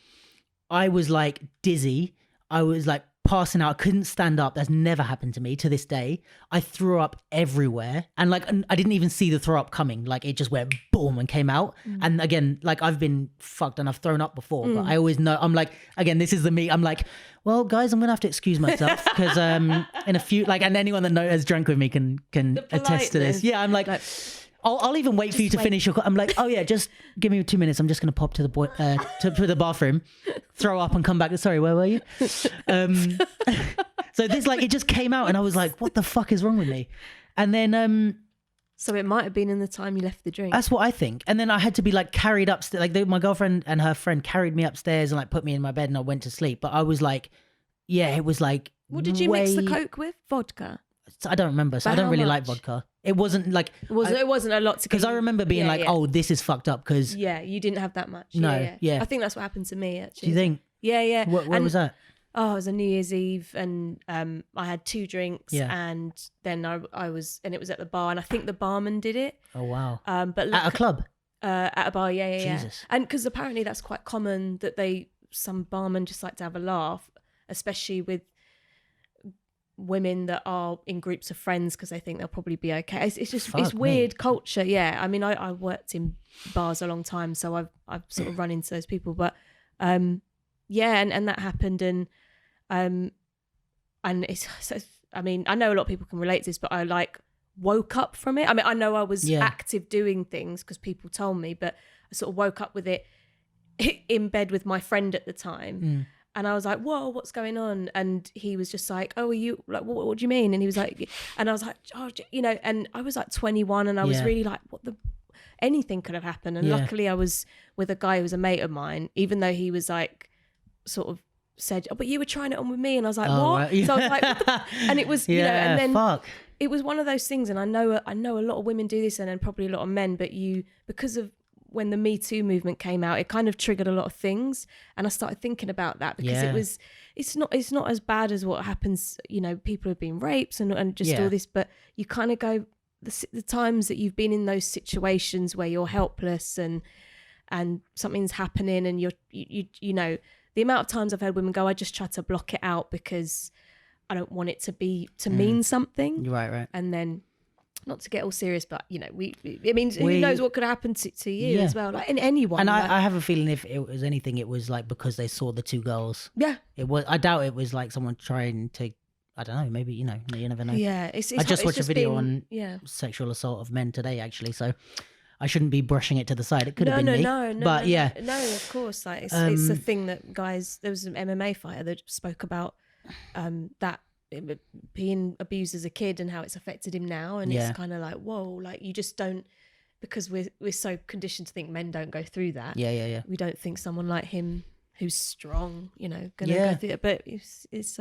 I was like dizzy. I was like passing out. I couldn't stand up. That's never happened to me to this day. I threw up everywhere, and like I didn't even see the throw up coming. Like it just went boom and came out. And again, like I've been fucked and I've thrown up before, but I always know, I'm like, again, this is the me. I'm like, well, guys, I'm gonna have to excuse myself because in a few, like, and anyone that has drank with me can attest to this. Yeah, I'm like I'll even wait for you to finish your. I'm like, oh yeah, just give me 2 minutes. I'm just gonna pop to the to the bathroom, throw up, and come back. Sorry, where were you? So this like, it just came out and I was like, what the fuck is wrong with me? And then, so it might have been in the time you left the drink. that's what I think. And then I had to be like carried upstairs. Like my girlfriend and her friend carried me upstairs and like put me in my bed and I went to sleep. But I was like, yeah, it was like, what did you mix the Coke with? Vodka? I don't remember. So I don't really like vodka. It wasn't like... It wasn't a lot to... Because I remember being oh, this is fucked up because... Yeah, you didn't have that much. No, yeah. I think that's what happened to me, actually. Do you think? Yeah. Where was that? Oh, it was a New Year's Eve and I had 2 drinks and then I was... And it was at the bar and I think the barman did it. Oh, wow. But at a club? At a bar, yeah. Jesus. And because apparently that's quite common that some barmen just like to have a laugh, especially with women that are in groups of friends because they think they'll probably be okay. It's just it's weird culture. Yeah, I mean, I worked in bars a long time, so I've sort of run into those people. But and that happened, and it's. I mean, I know a lot of people can relate to this, but I like woke up from it. I mean, I know I was active doing things because people told me, but I sort of woke up with it in bed with my friend at the time. And I was like, whoa, what's going on? And he was just like, oh, are you like, what do you mean? And he was like, and I was like, oh, and I was like 21 and I was really like, anything could have happened. And luckily I was with a guy who was a mate of mine, even though he was like, sort of said, oh, but you were trying it on with me. And I was like, what? Right. So I was like, what the and it was, and then it was one of those things. And I know a lot of women do this and then probably a lot of men, but because of, when the Me Too movement came out, it kind of triggered a lot of things, and I started thinking about that because it's not as bad as what happens. People have been raped and just all this, but you kind of go the times that you've been in those situations where you're helpless and something's happening, and you know the amount of times I've heard women go, I just try to block it out because I don't want it to mean something. Right. And then. Not to get all serious, but who knows what could happen to you as well, like in anyone. And I have a feeling if it was anything, it was like because they saw the 2 girls. Yeah, it was. I doubt it was like someone trying to. I don't know. Maybe you never know. Yeah, I just watched a video on sexual assault of men today, actually. So I shouldn't be brushing it to the side. It could have been me. No, of course. Like it's the thing that guys. There was an MMA fighter that spoke about that. Being abused as a kid and how it's affected him now, and it's kind of like, whoa, like you just don't, because we're so conditioned to think men don't go through that. Yeah. We don't think someone like him who's strong, gonna go through it. But it's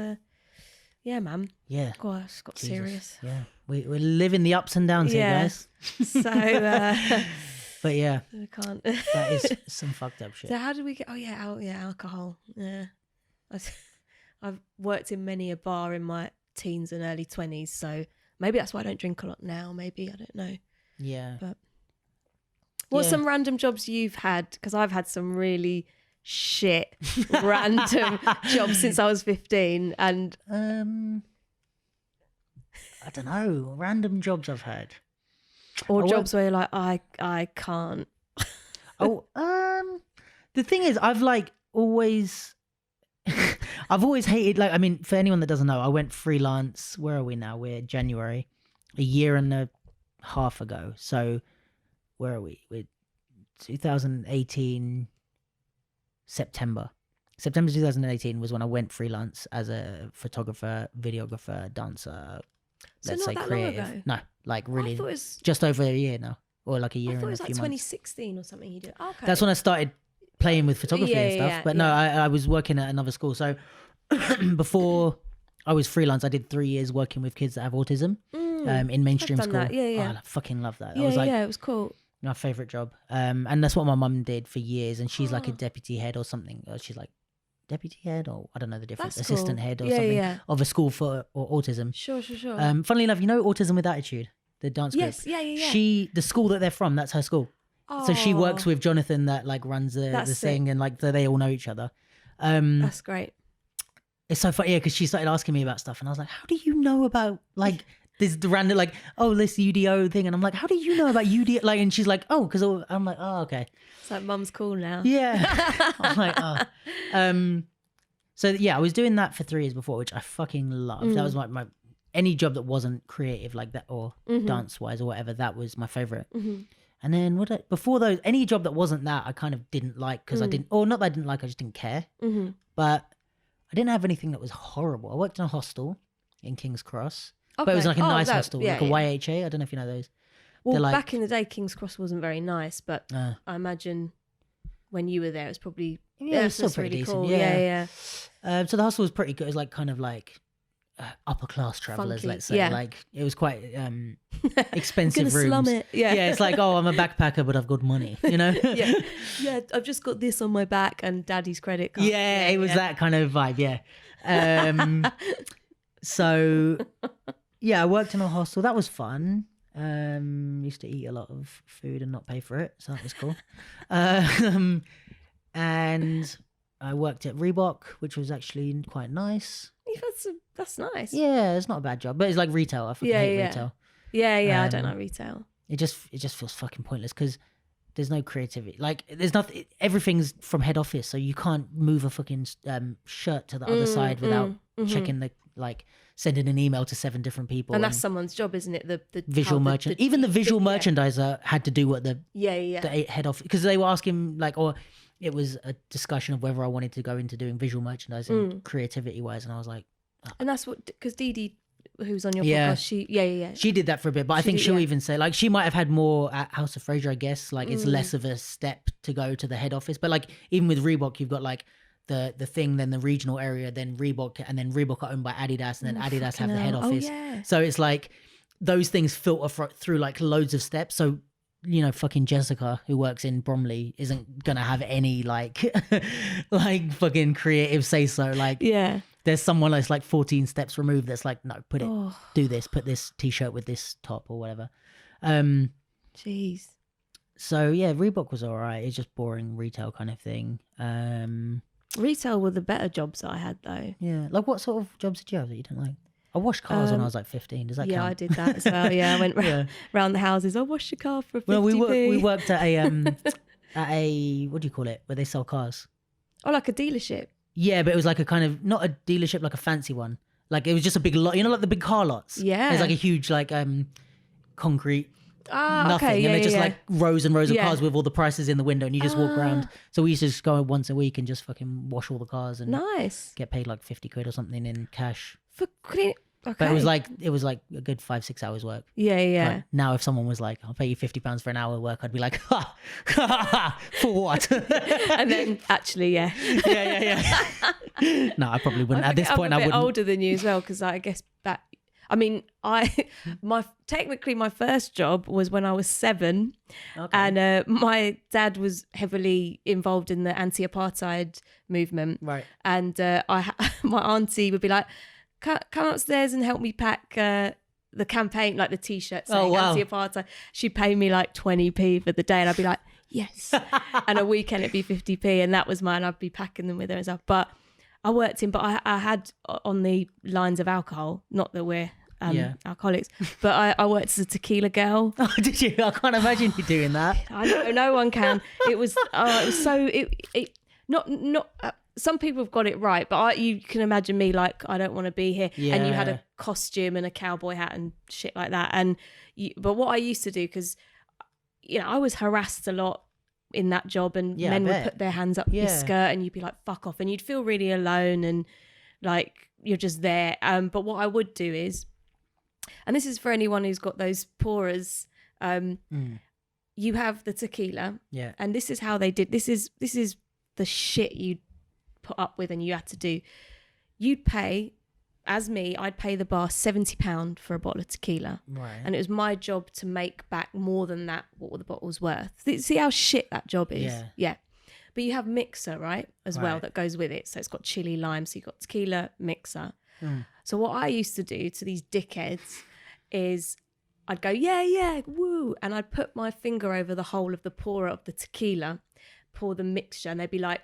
man. Yeah. Gosh, got Jesus. Serious. Yeah, we're living the ups and downs here, guys. So, but yeah, I can't. That is some fucked up shit. So how did we get? Alcohol. Yeah. I've worked in many a bar in my teens and early 20s, so maybe that's why I don't drink a lot now. Maybe, I don't know. Yeah. But what's some random jobs you've had? Because I've had some really shit random jobs since I was 15. And I don't know, random jobs I've had. Or jobs where you're like, I can't. The thing is, I've always hated, for anyone that doesn't know, I went freelance. Where are we now? We're January, a year and a half ago. So where are we? We're 2018, September 2018 was when I went freelance as a photographer, videographer, dancer. Let's say creative. No, really, just over a year now, or like a year. I thought it was like 2016 or something. You did. Okay. That's when I started playing with photography and stuff. But no, I was working at another school. So before I was freelance, I did 3 years working with kids that have autism in mainstream school. That. Yeah. I fucking love that. It was cool. My favorite job. And that's what my mum did for years. And she's like a deputy head or something. She's like deputy head, or I don't know the difference, that's assistant cool. head or something of a school for autism. Sure. Funnily enough, Autism with Attitude, the dance group. Yes, yeah. The school that they're from, that's her school. So she works with Jonathan that runs the thing, and so they all know each other. That's great. It's so funny, because she started asking me about stuff, and I was like, how do you know about this random this UDO thing? And I'm like, how do you know about UDO? And she's like, oh, because I'm like, oh, okay. It's like mum's cool now. Yeah. I'm like, oh. So yeah, I was doing that for 3 years before, which I fucking loved. That was my any job that wasn't creative like that, or dance wise or whatever. That was my favorite. And then before those, any job that wasn't that, I kind of didn't like, because I didn't, or not that I didn't like, I just didn't care. But I didn't have anything that was horrible. I worked in a hostel. in King's Cross. Okay. But it was like a nice hostel, yeah, like a YHA. I don't know if you know those. Well, like, back in the day, King's Cross wasn't very nice, but I imagine when you were there, it was probably it was still pretty really decent. cool. Yeah. So the hostel was pretty good. It was like kind of like upper class travelers, Funky. let's say. Like it was quite expensive rooms. Slum it. Yeah, it's like, oh, I'm a backpacker, but I've got money, you know? yeah, I've just got this on my back and daddy's credit card. Yeah, it was that kind of vibe, yeah. So, yeah, I worked in a hostel. That was fun. Used to eat a lot of food and not pay for it, so that was cool. And I worked at Reebok, which was actually quite nice. That's nice. Yeah, it's not a bad job, but it's like retail. I fucking hate retail. Yeah, I don't like retail. It just feels fucking pointless because there's no creativity. Like there's nothing. Everything's from head office, so you can't move a fucking shirt to the other side without checking the sending an email to 7 different people. And that's someone's job, isn't it? The visual merchant. Even the visual merchandiser had to do what the head office, because they were asking it was a discussion of whether I wanted to go into doing visual merchandising creativity wise, and I was like, and that's what, because Dee Dee, who's on your podcast, she did that for a bit, but I think she'll even say she might have had more at House of Fraser, I guess. It's less of a step to go to the head office, but even with Reebok, you've got the thing, then the regional area, then Reebok, and then Reebok are owned by Adidas, and then Adidas have the head office. So it's those things filter through loads of steps. So fucking Jessica, who works in Bromley, isn't gonna have any fucking creative say so. There's someone that's 14 steps removed that's no, do this, put this t-shirt with this top or whatever. Jeez. So yeah, Reebok was all right. It's just boring retail kind of thing. Retail were the better jobs that I had though. Yeah. What sort of jobs did you have that you didn't like? I washed cars when I was 15. Does that count? Yeah, I did that as well. Yeah, I went round the houses. I washed your car for 50p. Well, we worked at a what do you call it, where they sell cars? Oh, like a dealership. Yeah, but it was a kind of, not a dealership, a fancy one. It was just a big lot, the big car lots. Yeah. There's a huge concrete nothing, okay, and they're just rows and rows of cars with all the prices in the window, and you just walk around. So we used to just go once a week and just fucking wash all the cars and get paid 50 quid or something in cash. For clean. Okay. But it was a good 5-6 hours work. Yeah. Now if someone was I'll pay you £50 for an hour work, I'd be like, ha, ha, ha, for what? And then actually, yeah. No, I probably wouldn't. At this point, I wouldn't. I'm a bit older than you as well, because I guess that. I mean, technically my first job was when I was 7, and my dad was heavily involved in the anti-apartheid movement. Right. And my auntie would be like, come upstairs and help me pack the campaign, the t-shirt saying anti-apartheid. She'd pay me 20p for the day, and I'd be like, yes. And a weekend it'd be 50p, and that was mine. I'd be packing them with her and stuff. But I worked in, but I had on the lines of alcohol, not that we're alcoholics, but I worked as a tequila girl. Oh, did you? I can't imagine you doing that. I know, no one can. It was so not some people have got it right, but you can imagine me I don't want to be here. Yeah. And you had a costume and a cowboy hat and shit like that. But what I used to do, because I was harassed a lot in that job, and men would put their hands up your skirt, and you'd be like, fuck off, and you'd feel really alone and you're just there. But what I would do is, and this is for anyone who's got those pourers, you have the tequila, and this is how they did. This is the shit you'd put up with and you had to do. You'd pay, as me, I'd pay the bar £70 for a bottle of tequila, right? And it was my job to make back more than that what the bottle's worth. See how shit that job is. Yeah. But you have mixer, right, as well, that goes with it. So it's got chili, lime, so you've got tequila, mixer. So what I used to do to these dickheads is I'd go, yeah, woo, and I'd put my finger over the hole of the pourer of the tequila, pour the mixture, and they'd be like,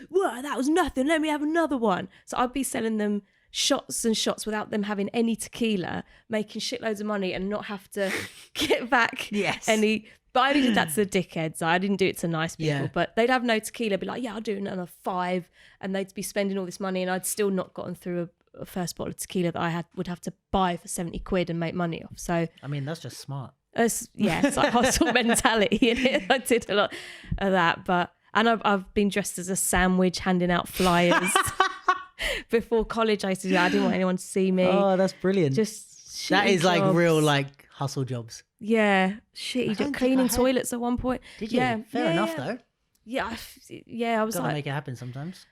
whoa, that was nothing, let me have another one. So I'd be selling them shots and shots without them having any tequila, making shitloads of money and not have to get back any. But I only did that to the dickheads. I didn't do it to nice people. But they'd have no tequila, be like, yeah, I'll do another 5, and they'd be spending all this money, and I'd still not gotten through a first bottle of tequila that I would have to buy for 70 quid and make money off. So I mean, that's just smart. It's hustle mentality in it. I did a lot of that, and I've been dressed as a sandwich, handing out flyers. Before college, I used to do that. I didn't want anyone to see me. Oh, that's brilliant. Just that is like jobs. real like hustle jobs. Yeah, shitty job. Cleaning toilets at one point. Did you? Yeah, Fair enough though. Yeah, I was Gotta like, make it happen sometimes.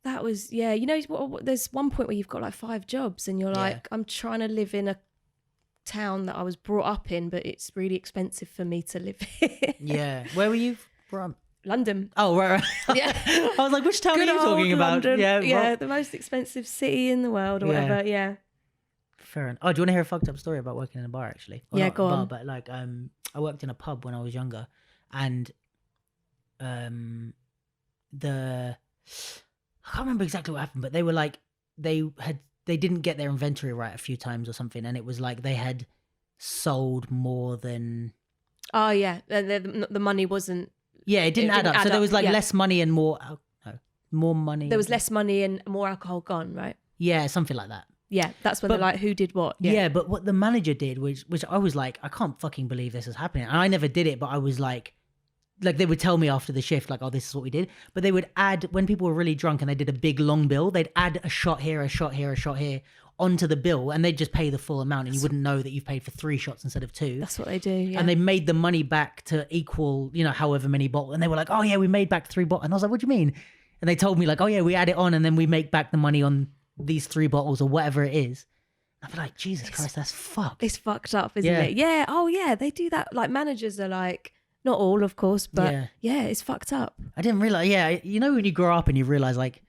that was, you know, there's one point where you've got like 5 jobs and you're like, I'm trying to live in a town that I was brought up in, but it's really expensive for me to live in. Yeah. Where were you from? London. Oh, right. Yeah. I was like, which town are you talking about? London. Yeah. Yeah, the most expensive city in the world or whatever. Yeah. Fair enough. Oh, do you want to hear a fucked up story about working in a bar actually? Well, yeah, not go a bar, on. But like, I worked in a pub when I was younger, and I can't remember exactly what happened, but they were like, they didn't get their inventory right a few times or something, and it was like they had sold more than. Oh yeah, the money wasn't. Yeah, it didn't add up. So there was like less money and more. No, more money. There was less money and more alcohol gone, right? Yeah, something like that. Yeah, that's when they're like, who did what? Yeah, but what the manager did, which I was like, I can't fucking believe this is happening. And I never did it, but I was like they would tell me after the shift, like, oh, this is what we did. But they would add, when people were really drunk and they did a big long bill, they'd add a shot here, a shot here, a shot here onto the bill, and they'd just pay the full amount, and you wouldn't know that you've paid for 3 shots instead of 2. That's what they do. Yeah. And they made the money back to equal, you know, however many bottles. And they were like, oh yeah, we made back 3 bottles. And I was like, what do you mean? And they told me like, oh yeah, we add it on and then we make back the money on these 3 bottles or whatever it is. I'd be like, Jesus Christ, that's fucked. It's fucked up, isn't it? Yeah. Oh yeah, they do that. Like managers are like, not all, of course, but yeah, it's fucked up. I didn't realize. Yeah, you know when you grow up and you realize like,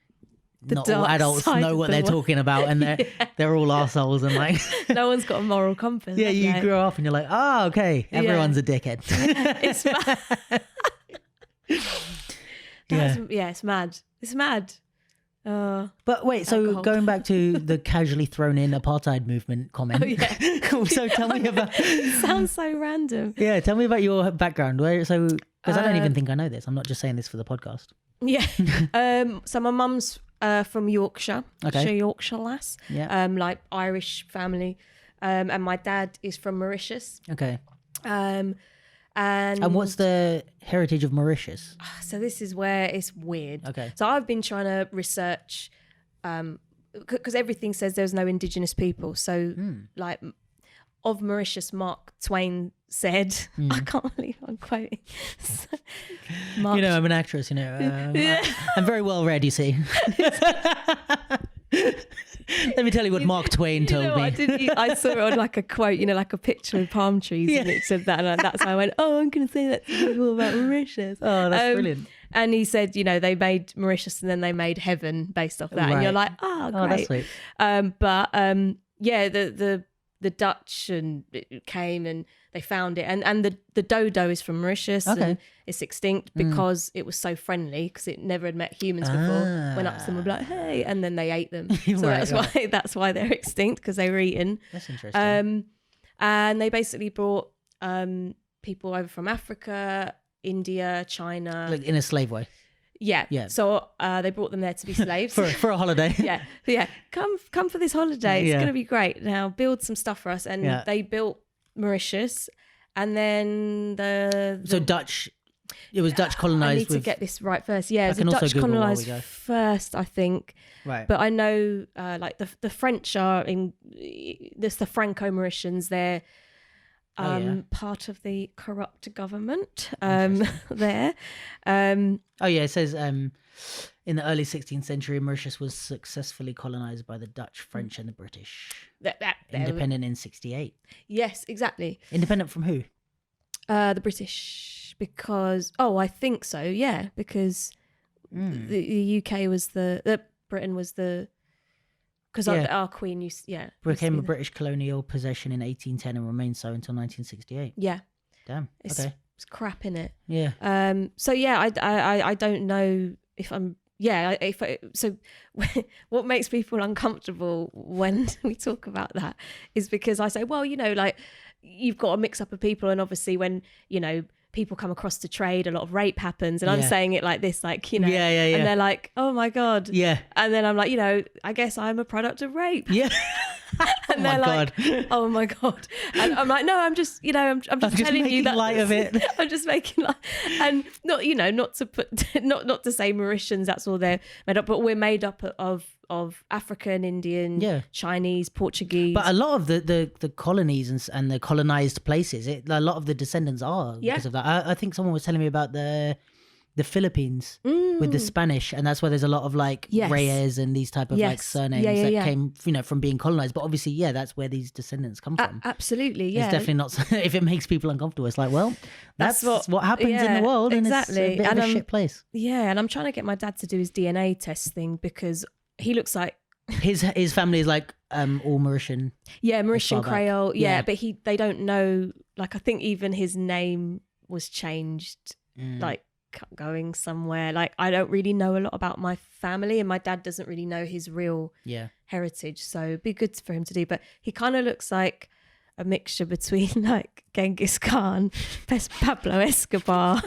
not all adults know what they're talking about, and they're all assholes and like no one's got a moral compass. Yeah, you grow up and you're like, oh, okay, everyone's a dickhead. It's mad. It's mad. It's mad. But wait, so alcohol. Going back to the casually thrown in apartheid movement comment. Oh, yeah. So tell me about. It sounds so random. Yeah, tell me about your background. Because I don't even think I know this. I'm not just saying this for the podcast. Yeah. So my mum's from Yorkshire. Okay. She's a Yorkshire lass. Yeah. Like Irish family. And my dad is from Mauritius. Okay. And what's the heritage of Mauritius? So this is where it's weird. Okay. So I've been trying to research, because everything says there's no indigenous people. So like of Mauritius, Mark Twain said, I can't believe I'm quoting. You know, I'm an actress, you know. I'm very well read, you see. Let me tell you what Mark Twain told me. I saw it on like a quote, you know, like a picture with palm trees, and it said that, and that's how I went, oh, I'm going to say that to people about Mauritius. Oh, that's brilliant. And he said, you know, they made Mauritius and then they made heaven based off that. Right. And you're like, oh, great. Oh, that's sweet. Yeah, the Dutch came and they found it, and the dodo is from Mauritius. Okay. And it's extinct because it was so friendly, because it never had met humans before. Went up to them and be like, hey, and then they ate them. So that's why they're extinct, because they were eaten. That's interesting. And they basically brought people over from Africa, India, China, like in a slave way. Yeah. So they brought them there to be slaves for a holiday. Yeah. Come for this holiday. It's going to be great. Now build some stuff for us. And they built Mauritius, and then the Dutch. It was Dutch colonized. I need to get this right first. Yeah, it was Dutch colonized first, I think. Right. But I know, like the French are in this. The Franco-Mauritians, they're part of the corrupt government there. It says in the early 16th century, Mauritius was successfully colonized by the Dutch, French, and the British. Independent in 68. Yes, exactly. Independent from who? The British, because I think so. Yeah, because the UK was Britain was the. Because our Queen became a British colonial possession in 1810 and remained so until 1968. Yeah. Damn. Okay. It's crap, innit? Yeah. So yeah, I don't know if I'm. Yeah. So what makes people uncomfortable when we talk about that is because I say, well, you know, like you've got a mix up of people, and obviously when you know people come across to trade, a lot of rape happens, and I'm saying it like this, like, you know, and they're like, oh my God. Yeah. And then I'm like, you know, I guess I'm a product of rape. Yeah. And they're like, oh my God. And I'm like, no, I'm just telling you that light of it. I'm just making light. And not, not to put, not to say Mauritians, that's all they're made up, but we're made up of African, Indian, Chinese, Portuguese. But a lot of the colonies and the colonized places, a lot of the descendants are because of that. I think someone was telling me about the Philippines with the Spanish, and that's why there's a lot of like Reyes and these type of like surnames that came from being colonized. But obviously that's where these descendants come from. Absolutely. It's definitely not. If it makes people uncomfortable, it's like, well, that's what happens in the world, exactly. And it's a bit of a shit place. And I'm trying to get my dad to do his DNA test thing because he looks like his family is like all Mauritian. Mauritian Creole. But they don't know, like, I think even his name was changed like going somewhere. Like, I don't really know a lot about my family, and my dad doesn't really know his real heritage, so it'd be good for him to do. But he kind of looks like a mixture between like Genghis Khan, Pablo Escobar,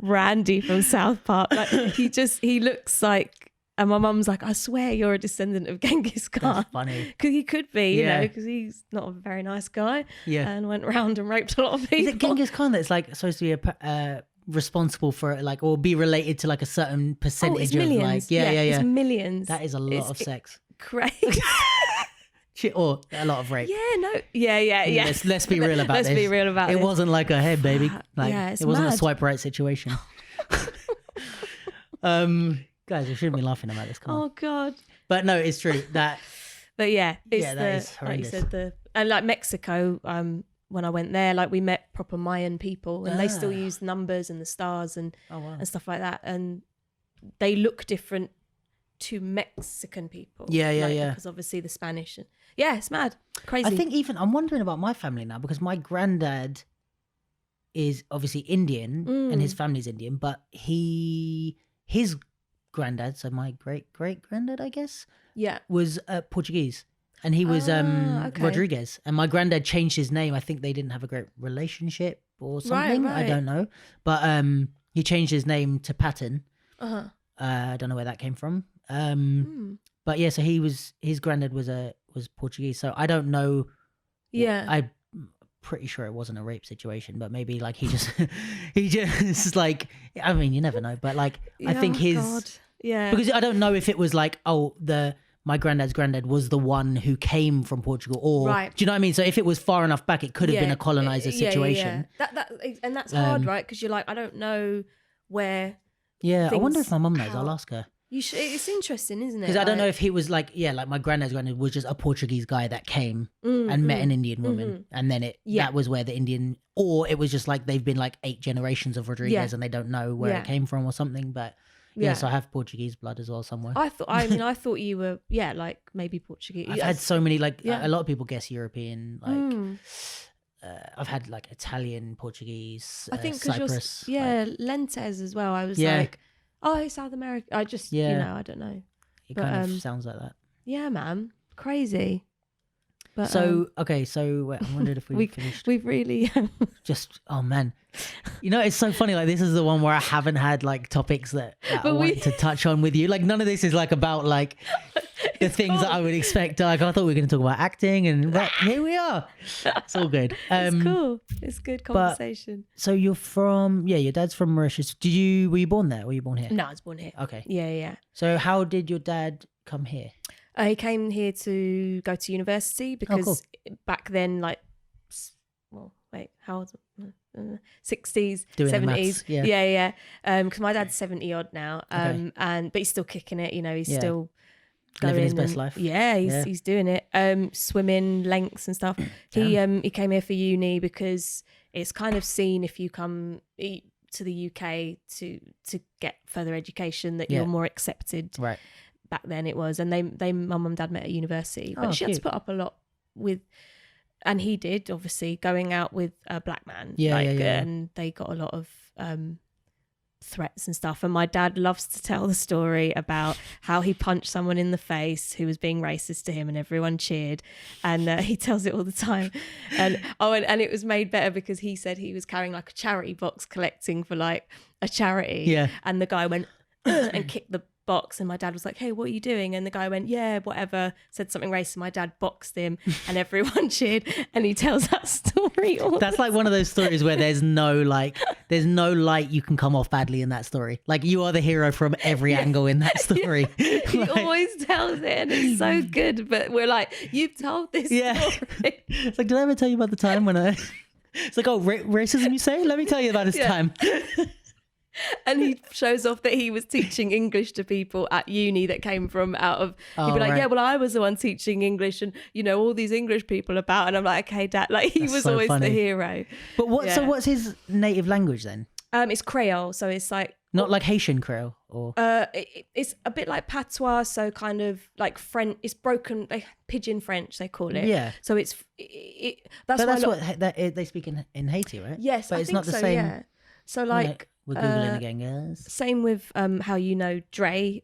Randy from South Park. Like, he looks like, and my mum's like, I swear you're a descendant of Genghis Khan. That's funny. Because he could be, you know, because he's not a very nice guy and went round and raped a lot of people. Is it Genghis Khan that's like supposed to be responsible for like, or be related to like a certain percentage of like it's millions. That is a lot of sex. Crazy. Or a lot of rape. Let's be real about this. Let's be real about it. This. It wasn't like a head, baby. Like it wasn't mad. a swipe right situation. Guys, we shouldn't be laughing about this. Come on. Oh God. But no, it's true that. But that is horrendous. like you said, and like Mexico, when I went there, like we met proper Mayan people, and they still use numbers and the stars and stuff like that, and they look different to Mexican people. Because obviously the Spanish. And, it's mad, crazy. I think even I'm wondering about my family now, because my granddad is obviously Indian and his family's Indian, but his granddad, so my great granddad, I guess, was Portuguese. And he was Rodriguez. And my granddad changed his name. I think they didn't have a great relationship or something. Right. I don't know. But he changed his name to Patton. I don't know where that came from. But yeah, so his granddad was Portuguese. So I don't know. Yeah. I'm pretty sure it wasn't a rape situation, but maybe like he just like, I mean, you never know. But like, I think because I don't know if it was like, my granddad's granddad was the one who came from Portugal, or do you know what I mean? So if it was far enough back, it could have been a colonizer situation. And that's hard, right? Because you're like, I don't know where. Yeah, I wonder if my mum knows. I'll ask her. You should. It's interesting, isn't it? Because I don't know if he was like, like my granddad's granddad was just a Portuguese guy that came and met an Indian woman, and then that was where the Indian, or it was just like they've been like 8 generations of Rodriguez and they don't know where it came from or something, but. So I have Portuguese blood as well somewhere. I thought you were, like maybe Portuguese. I've had so many, like a lot of people guess European, like I've had like Italian, Portuguese, I think Cyprus. Lentes as well. I was like, South America. I just, I don't know. It kind of sounds like that. Yeah, man. Crazy. But, so wait, I wondered if we finished. We've really just man, it's so funny. Like this is the one where I haven't had like topics that I want to touch on with you. Like none of this is like about like the things that I would expect. Like I thought we were going to talk about acting, and here we are. It's all good. It's cool. It's good conversation. So you're from your dad's from Mauritius. Were you born there? Or were you born here? No, I was born here. Okay. Yeah. So how did your dad come here? He came here to go to university because back then, like, how old? 60s, 70s. Yeah. Because my dad's 70 odd now, but he's still kicking it. He's still going, living his best life. Yeah, he's doing it. Swimming lengths and stuff. He came here for uni because it's kind of seen if you come to the UK to get further education that you're more accepted. Right. Back then it was, and my mum and dad met at university, but she had to put up a lot with, and he did, obviously, going out with a black man. And they got a lot of threats and stuff. And my dad loves to tell the story about how he punched someone in the face who was being racist to him, and everyone cheered. And he tells it all the time. And it was made better because he said he was carrying like a charity box collecting for like a charity. Yeah. And the guy went and kicked the box, and my dad was like, hey, what are you doing? And the guy went, yeah, whatever, said something racist. My dad boxed him and everyone cheered, and he tells that story. That's like one of those stories where there's no light you can come off badly in that story. Like, you are the hero from every angle in that story. He always tells it, and it's so good, but we're like, you've told this story. It's like, did I ever tell you about the time when I... It's like, oh, racism, you say? Let me tell you about this time. And he shows off that he was teaching English to people at uni that came from out of, he'd be like, yeah, well, I was the one teaching English, and, you know, all these English people about, and I'm like, okay, Dad, like, he was so always funny. The hero. But so what's his native language then? It's Creole, so it's like... Not like Haitian Creole, or... It's a bit like patois, so kind of like French, it's broken, like pidgin French, they call it. Yeah. So it's... That's what they speak in Haiti, right? Yes, but I it's think not the so, same... yeah. So like... We're Googling again, guys. Same with how you know Dre.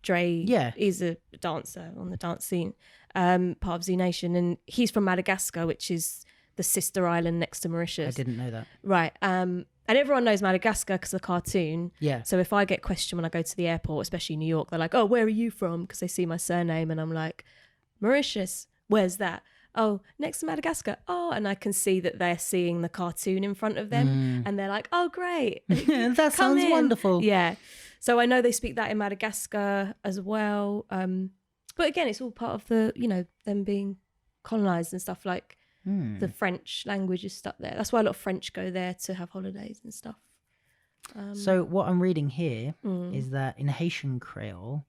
Dre is a dancer on the dance scene, part of Z Nation, and he's from Madagascar, which is the sister island next to Mauritius. I didn't know that. Right. And everyone knows Madagascar because of the cartoon. Yeah. So if I get questioned when I go to the airport, especially New York, they're like, oh, where are you from? Because they see my surname, and I'm like, Mauritius. Where's that? Oh, next to Madagascar. Oh, and I can see that they're seeing the cartoon in front of them, and they're like, oh, great. That sounds wonderful. Yeah. So I know they speak that in Madagascar as well. But again, it's all part of the, you know, them being colonized and stuff, like the French language is stuck there. That's why a lot of French go there to have holidays and stuff. So what I'm reading here is that in Haitian Creole,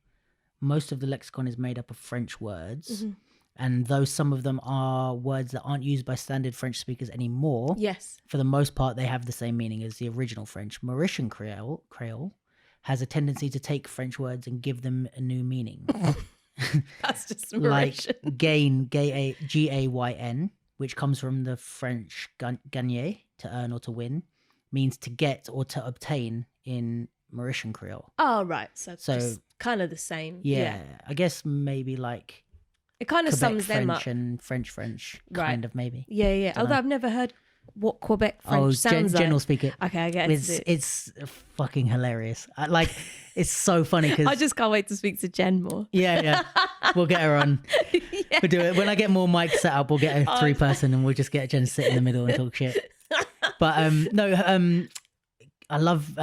most of the lexicon is made up of French words. Mm-hmm. And though some of them are words that aren't used by standard French speakers anymore, yes, for the most part, they have the same meaning as the original French. Mauritian Creole has a tendency to take French words and give them a new meaning. That's just Mauritian. Like Gayn, which comes from the French gagner, to earn or to win, means to get or to obtain in Mauritian Creole. Oh, right. So just kind of the same. Yeah. I guess maybe like... It kind of Quebec sums them up. And French, kind of, maybe. Yeah. Although I've never heard what Quebec French sounds like. Jen will speak it. Okay, I guess it's fucking hilarious. It's so funny because I just can't wait to speak to Jen more. Yeah. We'll get her on. Yeah. We'll do it when I get more mics set up. We'll get a 3-person and we'll just get Jen to sit in the middle and talk shit. But I love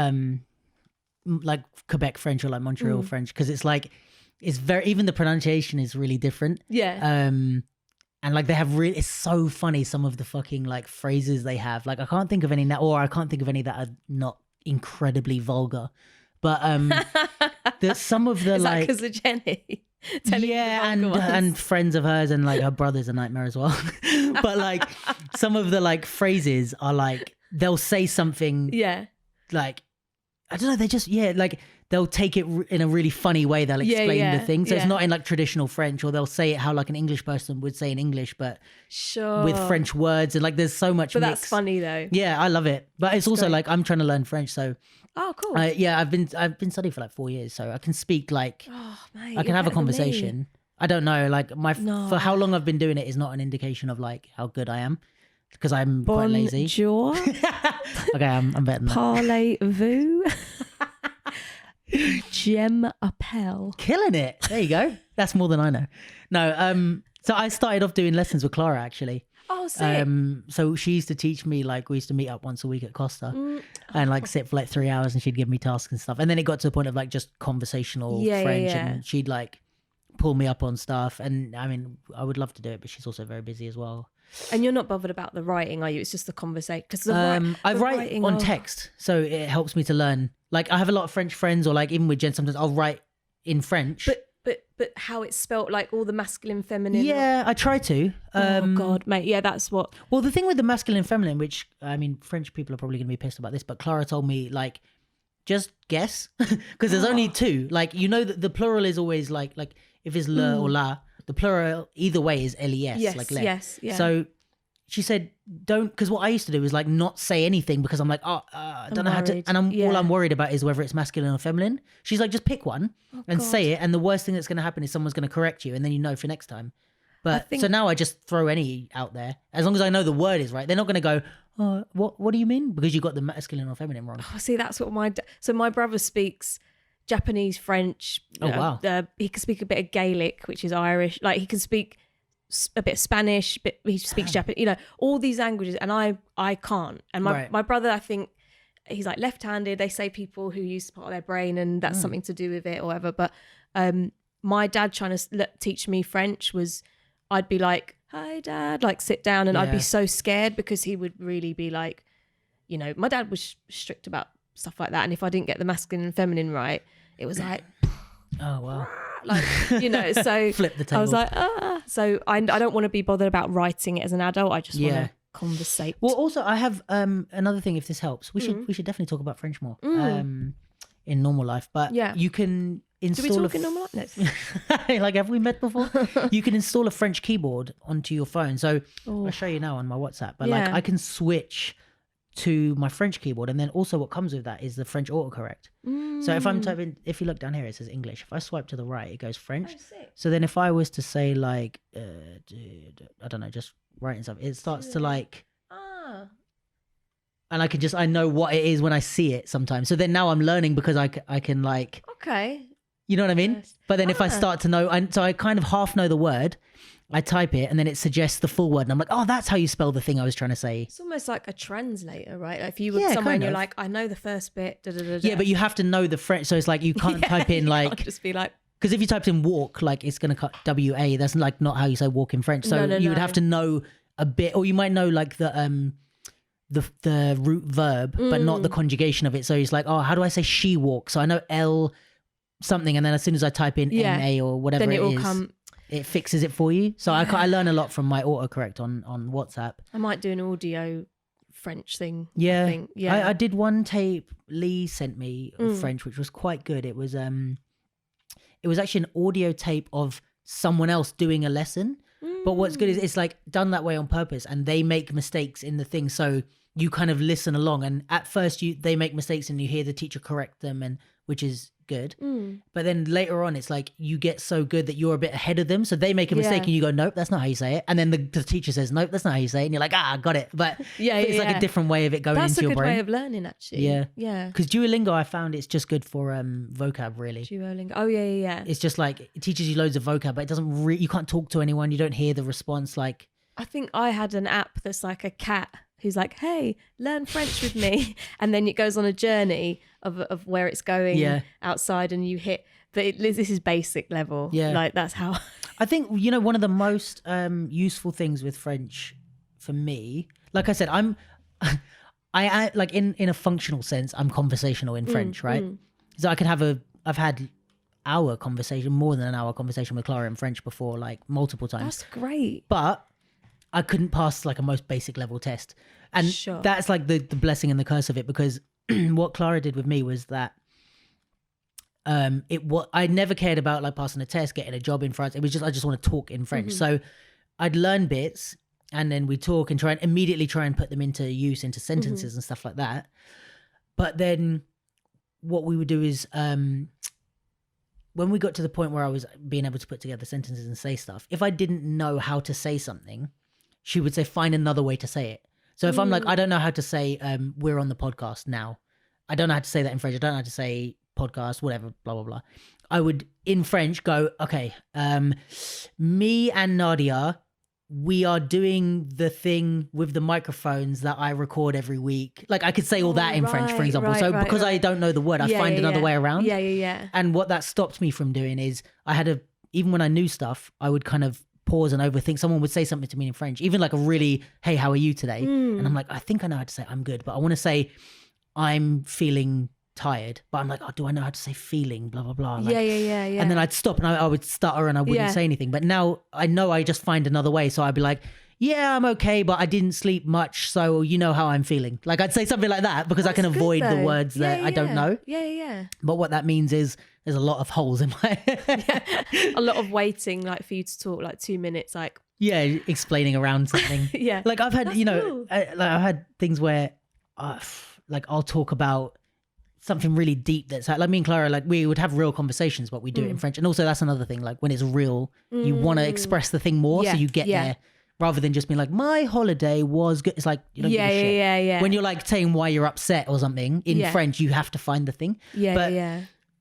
like Quebec French or like Montreal French, because it's like. It's very, even the pronunciation is really different. Yeah. And like they have it's so funny, some of the fucking like phrases they have. Like I can't think of any now, or I can't think of any that are not incredibly vulgar. But some of the is like. Is that because of Jenny? Yeah, and friends of hers, and like her brother's a nightmare as well. But like some of the like phrases are like, they'll say something. Yeah. Like, I don't know, they just, like they'll take it in a really funny way. They'll explain the thing. So it's not in like traditional French, or they'll say it how like an English person would say in English, but with French words. And like there's so much But mix. that's funny though. Yeah, I love it. But it's also like I'm trying to learn French. So oh, cool. I've been studying for like 4 years. So I can speak like, mate, I can have a conversation. I don't know, like for how long I've been doing it is not an indication of like how good I am. Because I'm quite lazy. Bonjour. Okay, I'm better than that. Parlez-vous? J'aime appel. Killing it. There you go. That's more than I know. No, so I started off doing lessons with Clara, actually. Oh, sick. So she used to teach me, like, we used to meet up once a week at Costa and like sit for like 3 hours, and she'd give me tasks and stuff. And then it got to the point of like just conversational French, and she'd like pull me up on stuff. And I mean, I would love to do it, but she's also very busy as well. And you're not bothered about the writing, are you? It's just the conversation. Because I write on text, so it helps me to learn. Like I have a lot of French friends, or like even with Jen, sometimes I'll write in French. But how it's spelt, like all the masculine, feminine. Yeah, I try to. Oh God, mate. Yeah, that's what. Well, the thing with the masculine, feminine, which I mean, French people are probably going to be pissed about this, but Clara told me like, just guess, because there's only two. Like the plural is always like if it's le or la. The plural either way is les, yes, like le. Yes, yeah. So she said, don't, because what I used to do is like not say anything, because I'm like, I don't know how to, and all I'm worried about is whether it's masculine or feminine. She's like, just pick one and say it, and the worst thing that's going to happen is someone's going to correct you, and then you know for next time. But so now I just throw any out there, as long as I know the word is right. They're not going to go, oh, what do you mean? Because you got the masculine or feminine wrong. Oh, see, that's what so my brother speaks Japanese, French. Wow. He can speak a bit of Gaelic, which is Irish. Like he can speak a bit of Spanish, he speaks Japanese, you know, all these languages, and I can't. And my brother, I think he's like left-handed. They say people who use part of their brain and that's something to do with it or whatever. But my dad trying to teach me French was, I'd be like, hi dad, like sit down, and I'd be so scared because he would really be like, you know, my dad was strict about stuff like that, and if I didn't get the masculine and feminine right, it was like, oh wow, like, you know, so flip the table. I was like, so I don't want to be bothered about writing it as an adult. I just want to conversate. Well, also I have another thing, if this helps, we should definitely talk about French more in normal life, but you can install. Do we talk in normal life? Like, have we met before? You can install a French keyboard onto your phone. So I'll show you now on my WhatsApp, but like I can switch to my French keyboard, and then also what comes with that is the French autocorrect. So if I'm typing, if you look down here, it says English. If I swipe to the right, it goes French. So then if I was to say like, I don't know, just writing something, it starts to like, and I know what it is when I see it sometimes. So then now I'm learning because I can like, you know what I mean? Yes. But then if I start to know, so I kind of half know the word, I type it and then it suggests the full word. And I'm like, oh, that's how you spell the thing I was trying to say. It's almost like a translator, right? Like if you were somewhere and you're like, I know the first bit. Yeah, but you have to know the French. So it's like, you can't type in like, you can't just be like, because if you typed in walk, like it's going to cut WA. That's like not how you say walk in French. So you would have to know a bit, or you might know like the root verb, but not the conjugation of it. So it's like, oh, how do I say she walks? So I know L something. And then as soon as I type in MA or whatever then it will is, it fixes it for you. So I learn a lot from my autocorrect on WhatsApp. I might do an audio French thing. Yeah. I think. I did one tape Lee sent me of French, which was quite good. It was actually an audio tape of someone else doing a lesson. But what's good is it's like done that way on purpose, and they make mistakes in the thing. So you kind of listen along, and at first they make mistakes and you hear the teacher correct them, and which is good. But then later on, it's like you get so good that you're a bit ahead of them. So they make a mistake and you go, nope, that's not how you say it. And then the teacher says, nope, that's not how you say it. And you're like, got it. But it's like a different way of it going into your brain. That's a good way of learning, actually. Yeah. Because Duolingo, I found it's just good for vocab, really. Duolingo. Oh, yeah. It's just like, it teaches you loads of vocab, but it doesn't you can't talk to anyone. You don't hear the response. Like, I think I had an app that's like a cat who's like, hey, learn French with me. And then it goes on a journey of where it's going outside, and you hit, but this is basic level. Yeah. Like that's how. I think, one of the most useful things with French for me, like I said, I like in a functional sense, I'm conversational in French, right? So I've had hour conversation, more than an hour conversation with Clara in French before, like multiple times. That's great. But I couldn't pass like a most basic level test. And that's like the blessing and the curse of it, because what Clara did with me was that I never cared about like passing a test, getting a job in France. It was just, I just want to talk in French. So I'd learn bits and then we'd talk and immediately try and put them into use, into sentences and stuff like that. But then what we would do is when we got to the point where I was being able to put together sentences and say stuff, if I didn't know how to say something, she would say, find another way to say it. So if I'm like, I don't know how to say, we're on the podcast now. I don't know how to say that in French. I don't know how to say podcast, whatever, blah, blah, blah. I would, in French, go, okay, me and Nadia, we are doing the thing with the microphones that I record every week. Like I could say all that in French, for example. So because I don't know the word, I find another way around. Yeah. And what that stopped me from doing is even when I knew stuff, I would kind of pause and overthink. Someone would say something to me in French, even like a really, hey, how are you today? And I'm like, I think I know how to say I'm good, but I want to say I'm feeling tired, but I'm like, oh, do I know how to say feeling, blah, blah, blah. Like, yeah. And then I'd stop and I would stutter and I wouldn't say anything. But now I know I just find another way. So I'd be like, yeah, I'm okay, but I didn't sleep much. So you know how I'm feeling. Like I'd say something like that because I can avoid the words that I don't know. Yeah. But what that means is there's a lot of holes in my a lot of waiting, like for you to talk like 2 minutes, like explaining around something. Like I've had, cool. I've had things where like I'll talk about something really deep that's like me and Clara, like we would have real conversations, but we do it in French. And also that's another thing, like when it's real, you want to express the thing more, so you get there rather than just being like, my holiday was good. It's like, you don't give a shit. Yeah. When you're like saying why you're upset or something in French, you have to find the thing.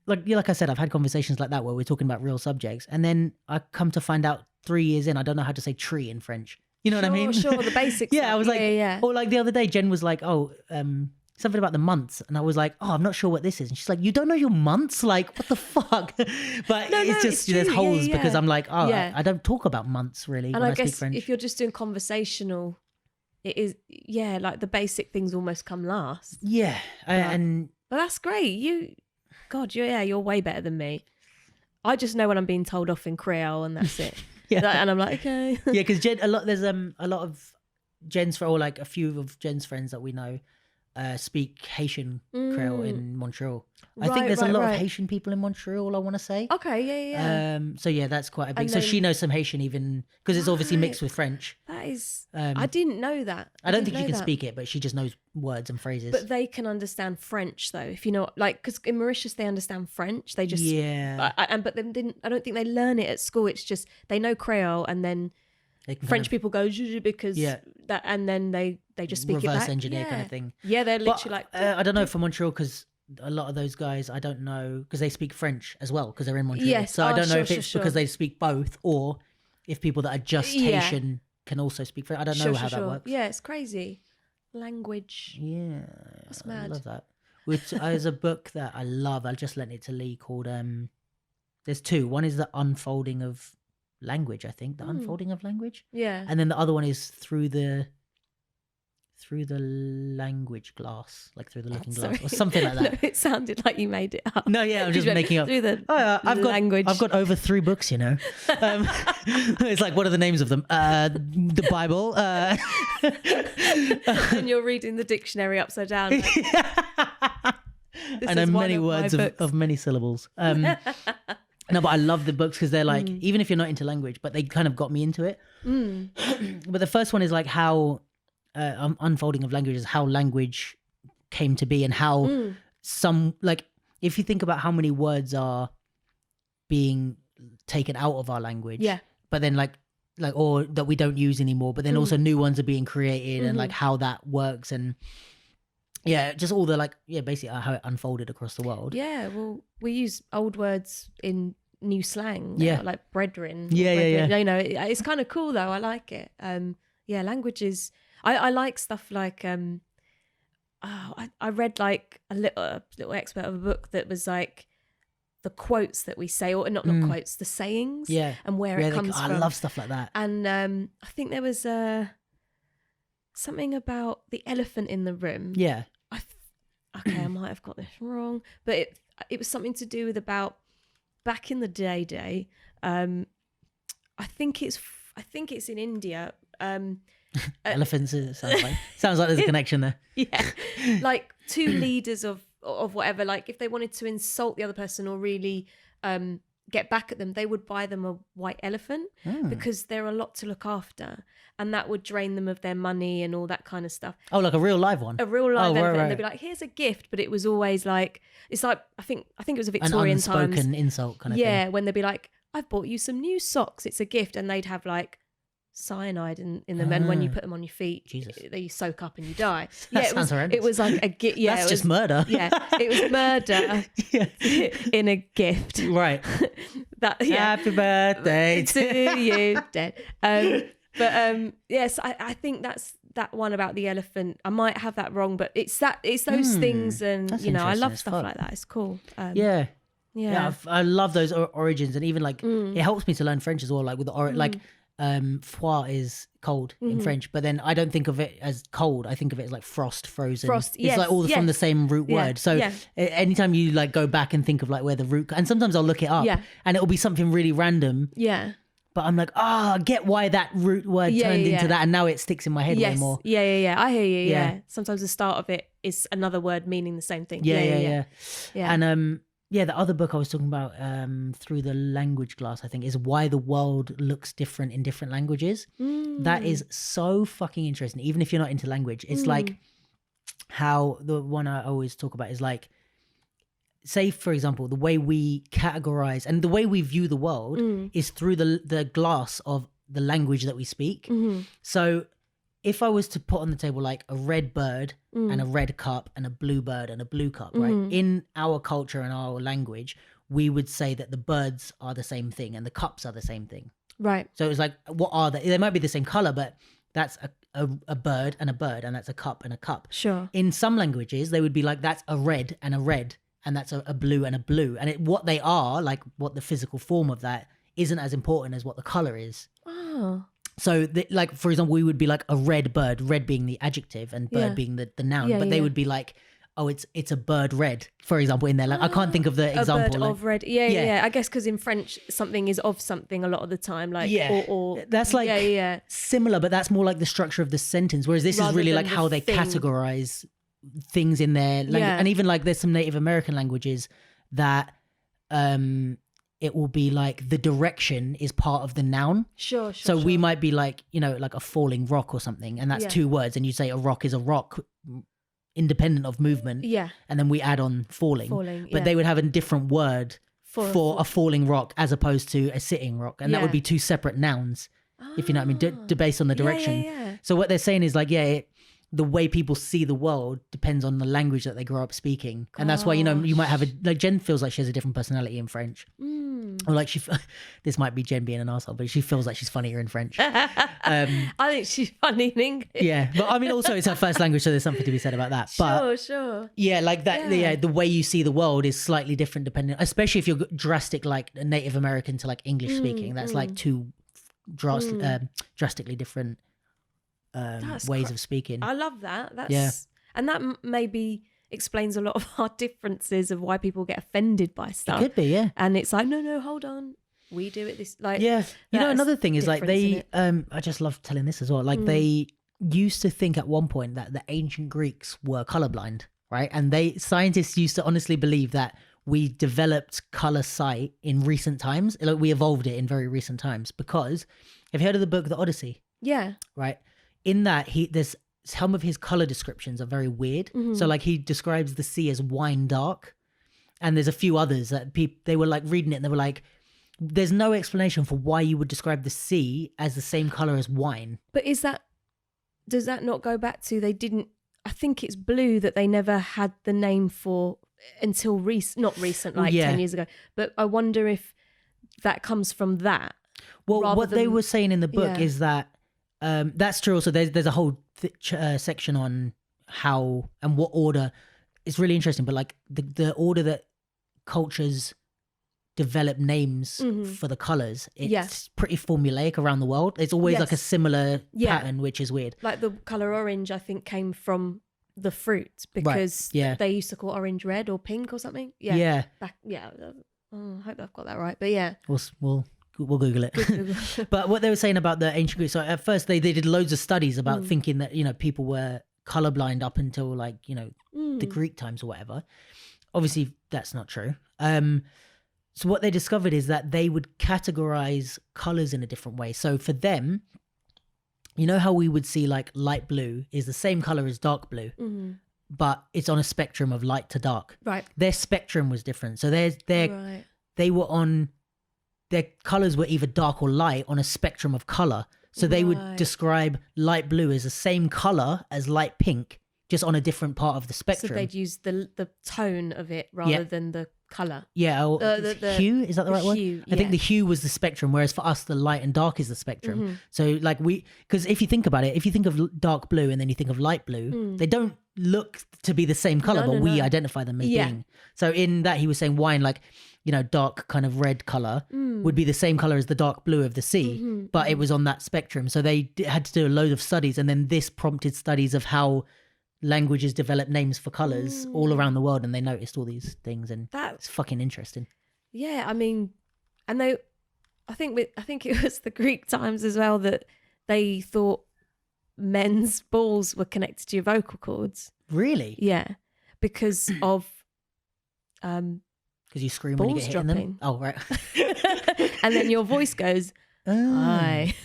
like I said, I've had conversations like that where we're talking about real subjects, and then I come to find out 3 years in, I don't know how to say tree in French. You know what I mean? Sure, the basics. Yeah, I was or like the other day, Jen was like, something about the months, and I was like, I'm not sure what this is, and she's like, you don't know your months? Like, what the fuck? But it's just there's holes because I'm like, I don't talk about months really and when I speak guess French. If you're just doing conversational, it is like the basic things almost come last. Yeah, but that's great. You're way better than me. I just know when I'm being told off in Creole, and that's it. And I'm like, okay. Yeah, because there's a lot of Jen's or like a few of Jen's friends that we know speak Haitian Creole in Montreal. I think there's a lot of Haitian people in Montreal, I want to say. Okay, yeah. So yeah, that's quite a big. So she knows some Haitian even because it's obviously mixed with French. That is. I didn't know that. I don't think she can speak it, but she just knows words and phrases. But they can understand French though, if you know, like, because in Mauritius they understand French. They just but then didn't. I don't think they learn it at school. It's just they know Creole, and then French people go because that, and then they just speak reverse it back. Engineer kind of thing. Yeah, they're literally I don't know for Montreal because a lot of those guys I don't know because they speak French as well because they're in Montreal. Yes. So I don't know if it's because they speak both or if people that are just Haitian can also speak French. I don't know how that works. Yeah, it's crazy. Language. Yeah, that's mad. I love that. Which there's a book that I love. I just lent it to Lee called there's two. One is The Unfolding of Language, I think. The Unfolding of Language. Yeah. And then the other one is Through the Language Glass, like Through the Looking Glass, or something like that. No, it sounded like you made it up. No, yeah, I'm just making up. Through the language. I've got over 3 books, you know. It's like, what are the names of them? The Bible. And you're reading the dictionary upside down. Like, I know many words of many syllables. No, but I love the books because they're like, even if you're not into language, but they kind of got me into it. But the first one is like how Unfolding of Language is how language came to be and how some, like, if you think about how many words are being taken out of our language, but then like or that we don't use anymore, but then also new ones are being created and like how that works and just all the basically how it unfolded across the world. Yeah, well, we use old words in new slang. Like brethren. Yeah. You know, it's kind of cool though. I like it. Languages. I like stuff like I read like a little expert of a book that was like the quotes that we say, or not quotes, the sayings, and where it comes from. I love stuff like that. And I think there was something about the elephant in the room. Yeah. I might have got this wrong, but it was something to do with about back in the day. I think it's in India. Elephants sounds like there's a connection there. Yeah, like 2 leaders of whatever, like if they wanted to insult the other person or really get back at them, they would buy them a white elephant because they're a lot to look after, and that would drain them of their money and all that kind of stuff. Oh, like a real live one? A real live elephant. Right. And they'd be like, here's a gift, but it was always like, it's like, I think it was a Victorian times. An unspoken insult kind of thing. Yeah, when they'd be like, I've bought you some new socks, it's a gift, and they'd have like cyanide in them, and when you put them on your feet, they soak up and you die. Sounds horrendous. It was like a gift. Yeah, that's just murder. Yeah, it was murder in a gift. Right. Happy birthday to you, dead. Yes, I think that's that one about the elephant. I might have that wrong, but it's those things, and you know, I love stuff like that. It's cool. Yeah, I love those origins, and even like it helps me to learn French as well. Like with the like. Froid is cold in French, but then I don't think of it as cold. I think of it as like frost, frozen. It's like all from the same root word. So anytime you like go back and think of like where the root, and sometimes I'll look it up and it'll be something really random. Yeah. But I'm like, I get why that root word turned into that, and now it sticks in my head way more. Yeah. I hear you. Yeah. Sometimes the start of it is another word meaning the same thing. Yeah. And the other book I was talking about, Through the Language Glass, I think, is Why the World Looks Different in Different Languages. That is so fucking interesting. Even if you're not into language, it's like how the one I always talk about is like, say, for example, the way we categorize and the way we view the world is through the glass of the language that we speak. So if I was to put on the table like a red bird and a red cup and a blue bird and a blue cup, right? In our culture and our language, we would say that the birds are the same thing and the cups are the same thing. Right. So it's like, what are they? They might be the same color, but that's a bird, and that's a cup and a cup. Sure. In some languages, they would be like, that's a red, and that's a blue and a blue. And what they are, like what the physical form of that, isn't as important as what the color is. Oh. So like, for example, we would be like a red bird, red being the adjective and bird being the noun, but they would be like, oh, it's a bird red, for example, in there. Like, I can't think of the example. A bird of red. Yeah. I guess because in French, something is of something a lot of the time. Like, or that's like similar, but that's more like the structure of the sentence. Whereas this is really like how they categorize things in their language. And even like there's some Native American languages that it will be like the direction is part of the noun. Sure. So we might be like, like a falling rock or something, and that's two words, and you say a rock is a rock, independent of movement, and then we add on falling, but they would have a different word for a falling rock as opposed to a sitting rock, and that would be two separate nouns, if you know what I mean, based on the direction. So what they're saying is like, the way people see the world depends on the language that they grow up speaking, and that's why you might have like Jen feels like she has a different personality in French, or like this might be Jen being an arsehole, but she feels like she's funnier in French. I think she's funny in English. Yeah, but I mean, also it's her first language, so there's something to be said about that. But sure. Yeah, like that. The way you see the world is slightly different depending, especially if you're drastic like a Native American to like English speaking. That's like two drastically different ways of speaking. I love that. And that maybe explains a lot of our differences of why people get offended by stuff. It could be, yeah. And it's like, no, hold on. We do it this like. Yeah. Another thing is like they, I just love telling this as well. Like they used to think at one point that the ancient Greeks were colorblind, right? And scientists used to honestly believe that we developed color sight in recent times. Like we evolved it in very recent times because, have you heard of the book, The Odyssey? Yeah. Right. In that there's some of his color descriptions are very weird. So like he describes the sea as wine dark, and there's a few others that they were like reading it and they were like, there's no explanation for why you would describe the sea as the same color as wine. But does that not go back to I think it's blue that they never had the name for until not recent, like 10 years ago. But I wonder if that comes from that. Well, what they were saying in the book is that that's true. Also, there's a whole section on how and what order. It's really interesting, but like the order that cultures develop names for the colors, it's pretty formulaic around the world. It's always like a similar pattern, which is weird. Like the color orange, I think, came from the fruit because they used to call orange red or pink or something. I hope I've got that right. But yeah, we'll Google it. But what they were saying about the ancient Greeks, so at first they did loads of studies about thinking that people were colorblind up until like the Greek times or whatever. Obviously that's not true. So what they discovered is that they would categorize colors in a different way. So for them, how we would see like light blue is the same color as dark blue, but it's on a spectrum of light to dark. Right. Their spectrum was different. So they were on, their colors were either dark or light on a spectrum of color. So they would describe light blue as the same color as light pink, just on a different part of the spectrum. So they'd use the tone of it rather than the color. Yeah, the hue, is that the right one? I think the hue was the spectrum, whereas for us the light and dark is the spectrum. So like because if you think about it, if you think of dark blue and then you think of light blue, they don't look to be the same color, but we identify them as being. So in that he was saying wine, like dark kind of red color would be the same color as the dark blue of the sea, but it was on that spectrum. So they had to do a load of studies, and then this prompted studies of how languages develop names for colors all around the world, and they noticed all these things, and that's fucking interesting. Yeah, I mean, and I think it was the Greek times as well that they thought men's balls were connected to your vocal cords. Really? Yeah, because of because you scream when you get hit in them. Oh, right. And then your voice goes hi.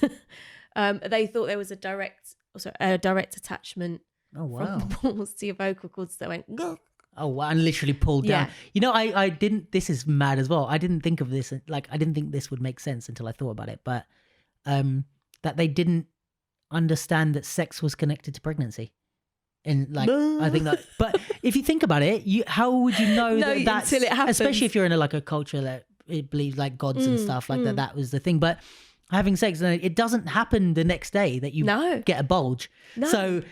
They thought there was a direct attachment. Oh wow! From the balls to your vocal cords that went. Gah. Oh wow! And literally pulled down. I didn't. This is mad as well. I didn't think of this. Like I didn't think this would make sense until I thought about it. But that they didn't understand that sex was connected to pregnancy. And like, I think that, but if you think about it, how would you know that that's, until it happens. especially if you're in a culture that it believes like gods and stuff like that was the thing. But having sex, it doesn't happen the next day that you get a bulge. No. So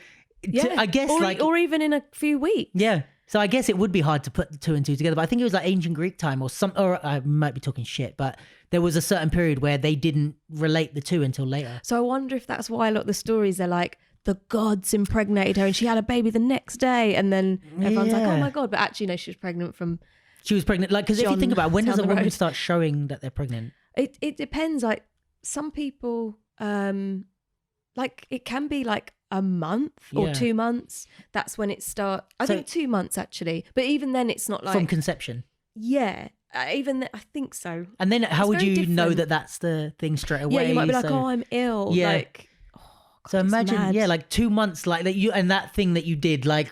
I guess or even in a few weeks. Yeah. So I guess it would be hard to put the 2 and 2 together, but I think it was like ancient Greek time or I might be talking shit, but there was a certain period where they didn't relate the two until later. So I wonder if that's why a lot of the stories are like, the gods impregnated her and she had a baby the next day. And then everyone's like, oh my God. But actually, no, she was pregnant Like, because if you think about it, when does a woman start showing that they're pregnant? It depends. Like some people, like it can be like a month or 2 months. That's when it starts. I think 2 months actually. But even then it's not like. From conception? Yeah. Even I think so. And then how would you know that that's the thing straight away? Yeah, you might be like, oh, I'm ill. Yeah. Like, God, so imagine, like 2 months, like that you, and that thing that you did, like.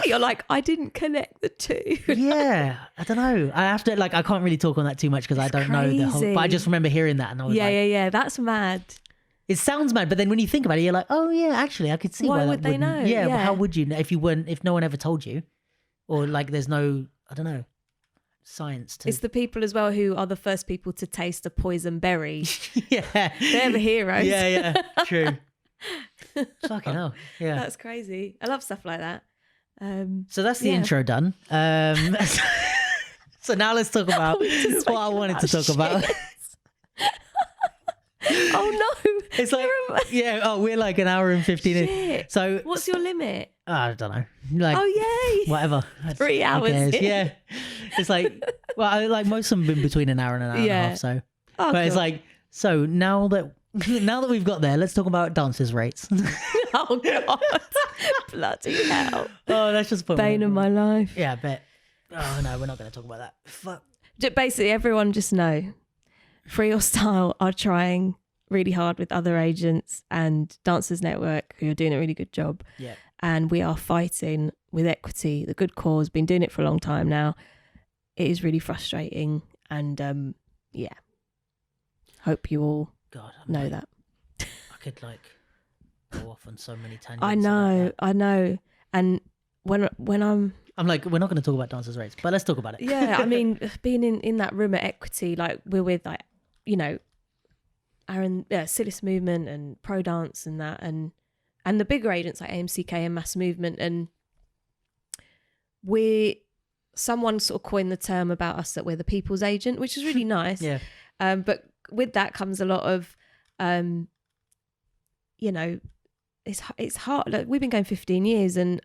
You're like, I didn't connect the two. Yeah, I don't know. I have to I can't really talk on that too much because I don't know the whole. But I just remember hearing that, and I was yeah. That's mad. It sounds mad, but then when you think about it, you're like, oh yeah, actually, I could see why would they know? Yeah, well, how would you know if no one ever told you, or like there's no, I don't know, science to. It's the people as well who are the first people to taste a poison berry. Yeah, they're the heroes. Yeah, true. Fucking hell, yeah. That's crazy. I love stuff like that. So that's the intro done. So now let's talk about what I wanted to talk about. Oh no! It's like we're like an hour and 15 in. So what's your limit? I don't know. Like, oh yay! Whatever. 3 hours. Yeah. It's like like most of them have been between an hour and an hour and a half. So, but it's like now that we've got there, let's talk about dancers' rates. Oh God! Bloody hell! Oh, that's just bane of my life. Yeah, I bet. Oh no, we're not going to talk about that. Fuck. Basically, everyone just know, FreeYourStyle are trying really hard with other agents and Dancers Network, who are doing a really good job. Yeah. And we are fighting with equity, the good cause. Been doing it for a long time now. It is really frustrating, and hope you all know that. I could go off on so many tangents. I know. And when I'm like, we're not going to talk about dancers' rates, but let's talk about it. Yeah, I mean, being in that room at Equity, like we're with Aaron, Silis Movement and Pro Dance and that, and the bigger agents like AMCK and Mass Movement, and someone sort of coined the term about us that we're the people's agent, which is really nice. Yeah. But with that comes a lot of, it's hard. Like, we've been going 15 years, and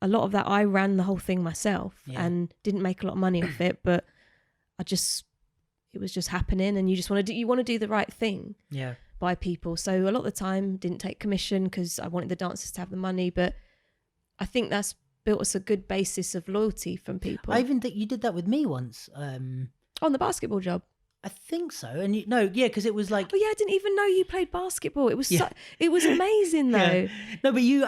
a lot of that I ran the whole thing myself and didn't make a lot of money off it, but it was just happening, and you just want to do the right thing by people. So a lot of the time didn't take commission because I wanted the dancers to have the money, but I think that's built us a good basis of loyalty from people. I even think you did that with me once. On the basketball job. I think so. And because it was like, oh yeah, I didn't even know you played basketball. It was it was amazing though. Yeah. No, but you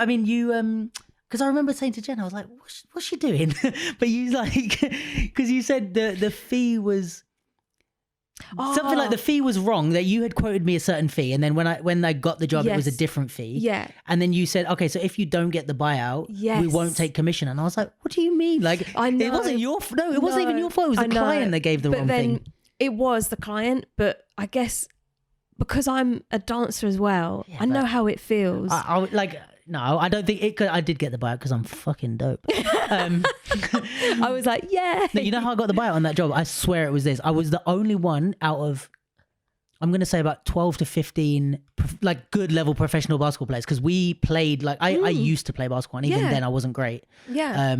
because I remember saying to Jen, I was like, what's she doing? But you because you said the fee was something like the fee was wrong, that you had quoted me a certain fee, and then when I got the job, it was a different fee. Yeah. And then you said, okay, so if you don't get the buyout, we won't take commission. And I was like, what do you mean? Like, I know. It wasn't your it wasn't even your fault. It was the client that gave the wrong thing. It was the client, but I guess because I'm a dancer as well, I know how it feels. No, I don't think it could. I did get the buyout because I'm fucking dope. I was like, yeah. No, you know how I got the buyout on that job? I swear it was this. I was the only one out of, I'm going to say about 12 to 15, good level professional basketball players. Because we played, I used to play basketball, and even then I wasn't great. Yeah.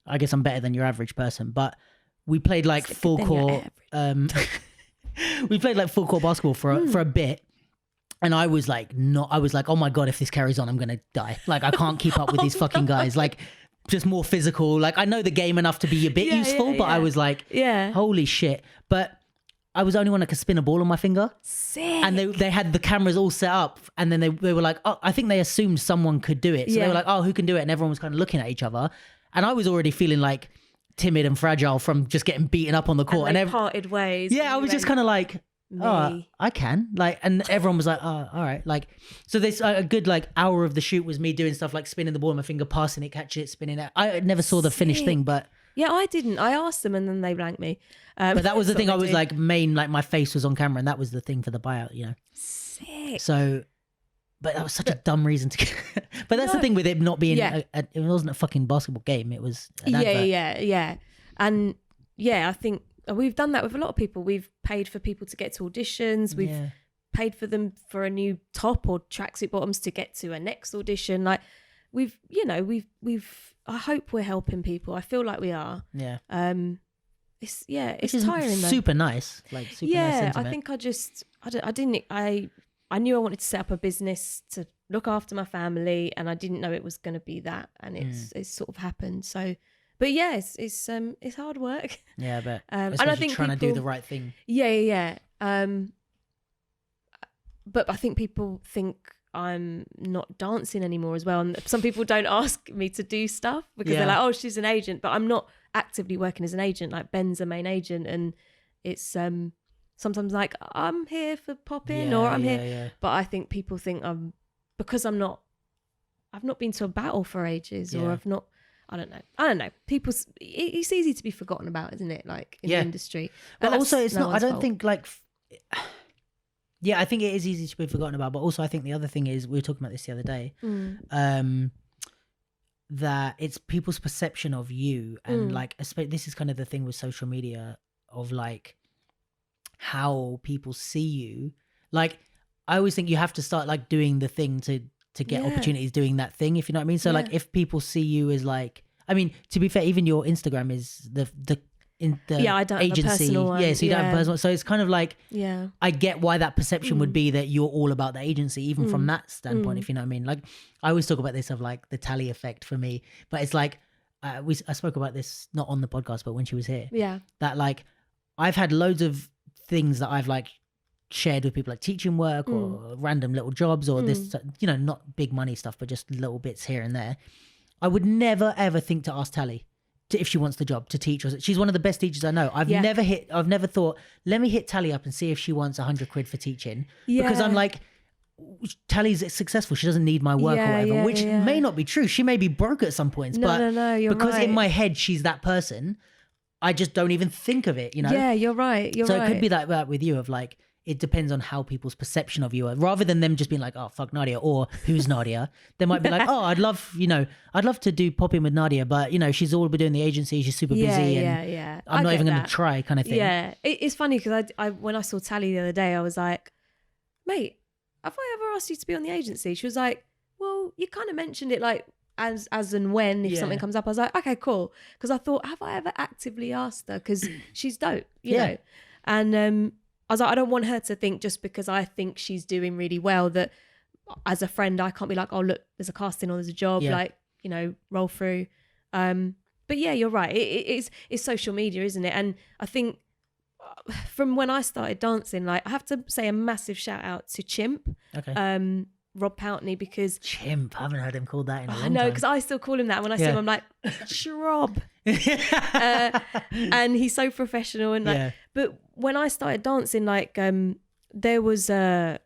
I guess I'm better than your average person. But we played full court. We played full court basketball for a bit. And I was like, oh my God, if this carries on, I'm going to die. I can't keep up with these fucking guys. Just more physical. I know the game enough to be a bit useful, but I was like, holy shit. But I was the only one that could spin a ball on my finger. Sick. And they had the cameras all set up. And then they were like, oh, I think they assumed someone could do it. So they were like, oh, who can do it? And everyone was kind of looking at each other. And I was already feeling timid and fragile from just getting beaten up on the court. And parted ways. Yeah, I was just kind of like, me. I can, like, and everyone was like, oh, all right, like, so this a good like hour of the shoot was me doing stuff like spinning the ball on my finger, passing it, catching it, spinning it. I never saw the finished thing, but yeah, I didn't. I asked them and then they blanked me. But that was the thing. I was like like my face was on camera, and that was the thing for the buyout, you know. Sick. So, but that was such a dumb reason to. But that's the thing with it not being. It wasn't a fucking basketball game. It was. An advert. Yeah, and yeah, I think we've done that with a lot of people. We've paid for people to get to auditions. We've paid for them for a new top or tracksuit bottoms to get to a next audition. Like we've. I hope we're helping people. I feel like we are. Yeah. It's tiring though. Super nice. Like super nice sentiment. I think I knew I wanted to set up a business to look after my family, and I didn't know it was going to be that, and it's sort of happened. So, but yeah, it's hard work. Yeah, but and I think trying to do the right thing. Yeah. But I think people think I'm not dancing anymore as well, and some people don't ask me to do stuff because they're like, oh, she's an agent, but I'm not actively working as an agent. Like Ben's a main agent, and it's sometimes like I'm here for pop-in or I'm here, but I think people think because I've not been to a battle for ages, or I've not. I don't know. It's easy to be forgotten about, isn't it? Like in the industry, but also it's not. I don't think like. Yeah, I think it is easy to be forgotten about, but also I think the other thing is, we were talking about this the other day, that it's people's perception of you, and like, this is kind of the thing with social media of like how people see you. Like, I always think you have to start like doing the thing to get opportunities doing that thing, if you know what I mean. So like, if people see you as like, I mean, to be fair, even your Instagram is the I don't agency, have a personal one. so you don't have a personal one. So it's kind of like, I get why that perception would be that you're all about the agency, even from that standpoint, if you know what I mean. Like, I always talk about this of like the tally effect for me, but it's like I spoke about this not on the podcast, but when she was here, that like I've had loads of things that I've like shared with people, like teaching work or random little jobs, or this, you know, not big money stuff, but just little bits here and there. I would never ever think to ask Tally if she wants the job to teach. She's one of the best teachers I know. I've never thought, let me hit Tally up and see if she wants 100 quid for teaching, because I'm like, Tally's successful, she doesn't need my work or whatever, which may not be true. She may be broke at some points, but you're because right. in my head she's that person, I just don't even think of it, you know. Yeah, you're right. So it could be like that with you, of like, it depends on how people's perception of you are, rather than them just being like, oh, fuck Nadia, or who's Nadia. They might be like, oh, I'd love to do pop-in with Nadia, but you know, she's all been doing the agency, she's super busy, and I'm not even going to try, kind of thing. Yeah, it's funny because I when I saw Tally the other day, I was like, mate, have I ever asked you to be on the agency? She was like, well, you kind of mentioned it like as and when, if something comes up. I was like, okay, cool, because I thought, have I ever actively asked her, because she's dope, you know. And I was like, I don't want her to think just because I think she's doing really well that as a friend I can't be like, oh look, there's a casting or there's a job, like, you know, roll through. But yeah, you're right. It's social media, isn't it? And I think from when I started dancing, like, I have to say a massive shout out to Chimp. Okay. Rob Pountney, because Chimp, I haven't heard him called that in a long time. No, because I still call him that. When I see him, I'm like, Shrob. And he's so professional, and like, but when I started dancing, like, there was a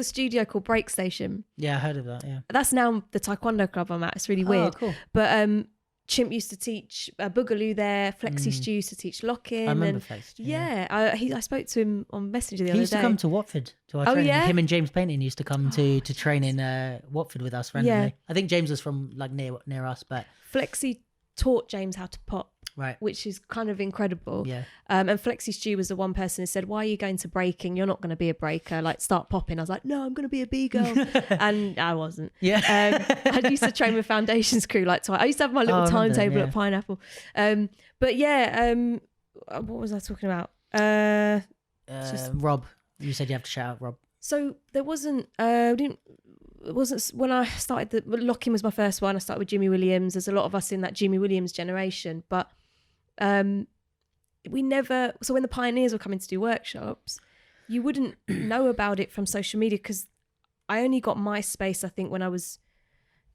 studio called Break Station. Yeah, I heard of that. Yeah, that's now the Taekwondo club I'm at. It's really weird. Cool. But Chimp used to teach Boogaloo there. Flexi Stew used to teach lock-in. I remember Flexi. I spoke to him on Messenger the other day. He used to come to Watford to our training. Him and James Painting used to come to train in Watford with us randomly. Yeah. I think James was from like near us, but Flexi taught James how to pop, right, which is kind of incredible. Yeah. And Flexi Stew was the one person who said, why are you going to breaking? You're not going to be a breaker, like start popping. I was like, no, I'm going to be a B-girl. And I wasn't. I used to train with Foundations crew like twice. I used to have my little timetable at Pineapple. But yeah, what was I talking about? Rob, you said you have to shout out Rob. So there wasn't it wasn't when I started. Locking was my first one. I started with Jimmy Williams. There's a lot of us in that Jimmy Williams generation, but we never. So when the pioneers were coming to do workshops, you wouldn't know about it from social media, because I only got MySpace, I think, when I was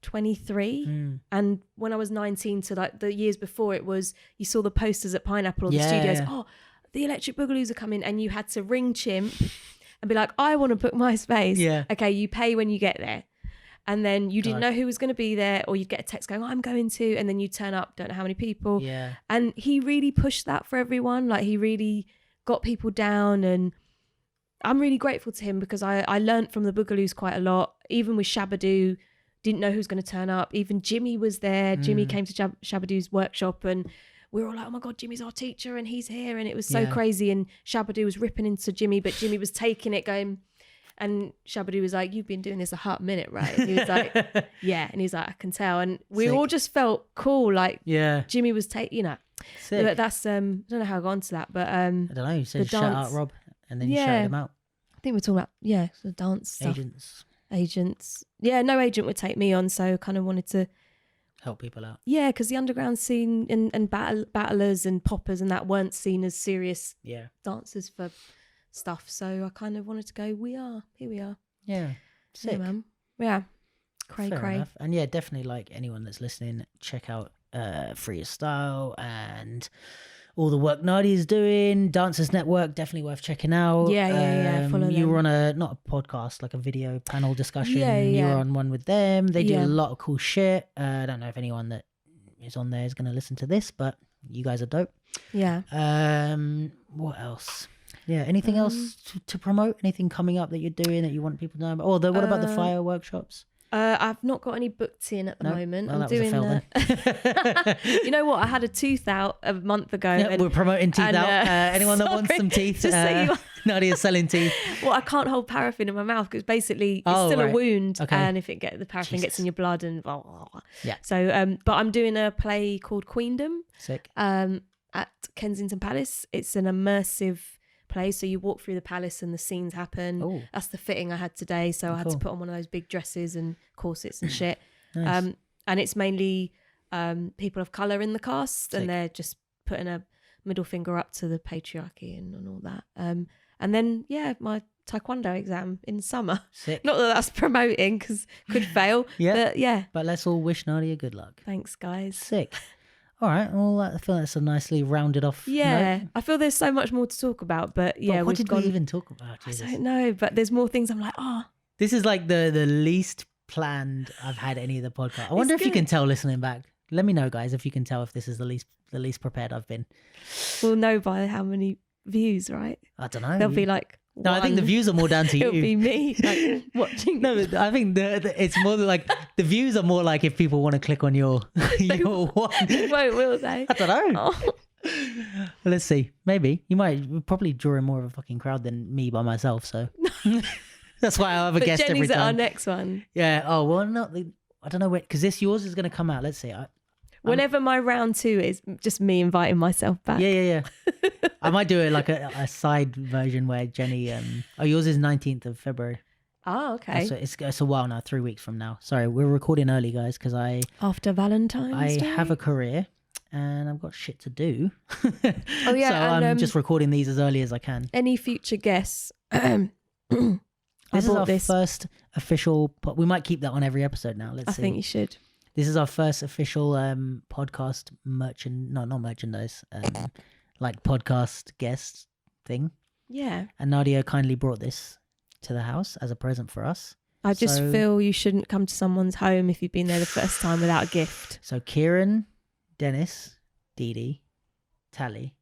23, and when I was 19 to like the years before, it was you saw the posters at Pineapple or the studios. Oh, the Electric Boogaloo's are coming, and you had to ring Chimp and be like, I want to book my space. Yeah. Okay, you pay when you get there. And then you didn't know who was going to be there, or you'd get a text going, I'm going to, and then you turn up, don't know how many people. Yeah. And he really pushed that for everyone. Like, he really got people down, and I'm really grateful to him because I learned from the Boogaloos quite a lot. Even with Shabadoo, didn't know who was going to turn up. Even Jimmy was there. Jimmy came to Shabadoo's workshop, and we were all like, oh my God, Jimmy's our teacher and he's here. And it was so crazy. And Shabadoo was ripping into Jimmy, but Jimmy was taking it going... And Shabadoo was like, you've been doing this a hot minute, right? And he was like, yeah. And he's like, I can tell. And we all just felt cool. Like, Jimmy was taking, Sick. But that's, I don't know how I got onto that, but I don't know. You said shout out Rob, and then you shouted him out. I think we're talking about, the dance stuff. Agents. Yeah, no agent would take me on. So I kind of wanted to help people out. Yeah, because the underground scene and battlers and poppers and that weren't seen as serious dancers for stuff, so I kind of wanted to go, here we are. Yeah, sick. Yeah, man. Yeah, cray. Enough. And yeah, definitely, like, anyone that's listening, check out FreeYourStyle and all the work Nadia's doing. Dancers Network, definitely worth checking out. Yeah. Follow you them. were on not a podcast, like a video panel discussion. Yeah. You were on one with them. They did a lot of cool shit. I don't know if anyone that is on there is going to listen to this, but you guys are dope. Yeah. What else? Yeah, anything else to promote? Anything coming up that you're doing that you want people to know about? What about the fire workshops? I've not got any booked in at the moment. Well, I'm doing you know what? I had a tooth out a month ago. Yeah, we're promoting teeth out. Anyone that wants some teeth, Nadia's selling teeth. Well, I can't hold paraffin in my mouth because basically it's still a wound, and if the paraffin gets in your blood and So, but I'm doing a play called Queendom. Sick. At Kensington Palace. It's an immersive play, so you walk through the palace and the scenes happen. Ooh. That's the fitting I had today, so I had to put on one of those big dresses and corsets and shit. Nice. And it's mainly people of colour in the cast. Sick. And they're just putting a middle finger up to the patriarchy and all that. And then my taekwondo exam in summer. Sick. Not that that's promoting because could fail. But let's all wish Nadia good luck. Thanks, guys. Sick. All right, well, I feel that's a nicely rounded off note. I feel there's so much more to talk about, but what did we even talk about? Jesus. I don't know, but there's more things I'm like, This is like the least planned I've had any of the podcast. I wonder if you can tell listening back. Let me know, guys, if you can tell if this is the least prepared I've been. We'll know by how many views, right? I don't know. They'll be like, no, I think the views are more down to you. It'll be me like, watching. No, I think it's more like the views are more like if people want to click on your one. They won't, will they? I don't know. Let's see. Maybe you might probably draw in more of a fucking crowd than me by myself. So that's why I have a guest Jenny's every time. At our next one. Yeah. Oh well, I don't know when because yours is going to come out. Let's see. Whenever my round 2 is just me inviting myself back. Yeah. I might do it like a side version where Jenny. Yours is 19th of February. Oh, okay. So it's a while now, 3 weeks from now. Sorry, we're recording early, guys, because after Valentine's Day. I have a career and I've got shit to do. Oh yeah. So I'm just recording these as early as I can. Any future guests? This is our first official. We might keep that on every episode now. Let's see. I think you should. This is our first official podcast not merchandise, like podcast guest thing. Yeah. And Nadia kindly brought this to the house as a present for us. I just feel you shouldn't come to someone's home if you've been there the first time without a gift. So Kieran, Dennis, Dee Dee, Tally,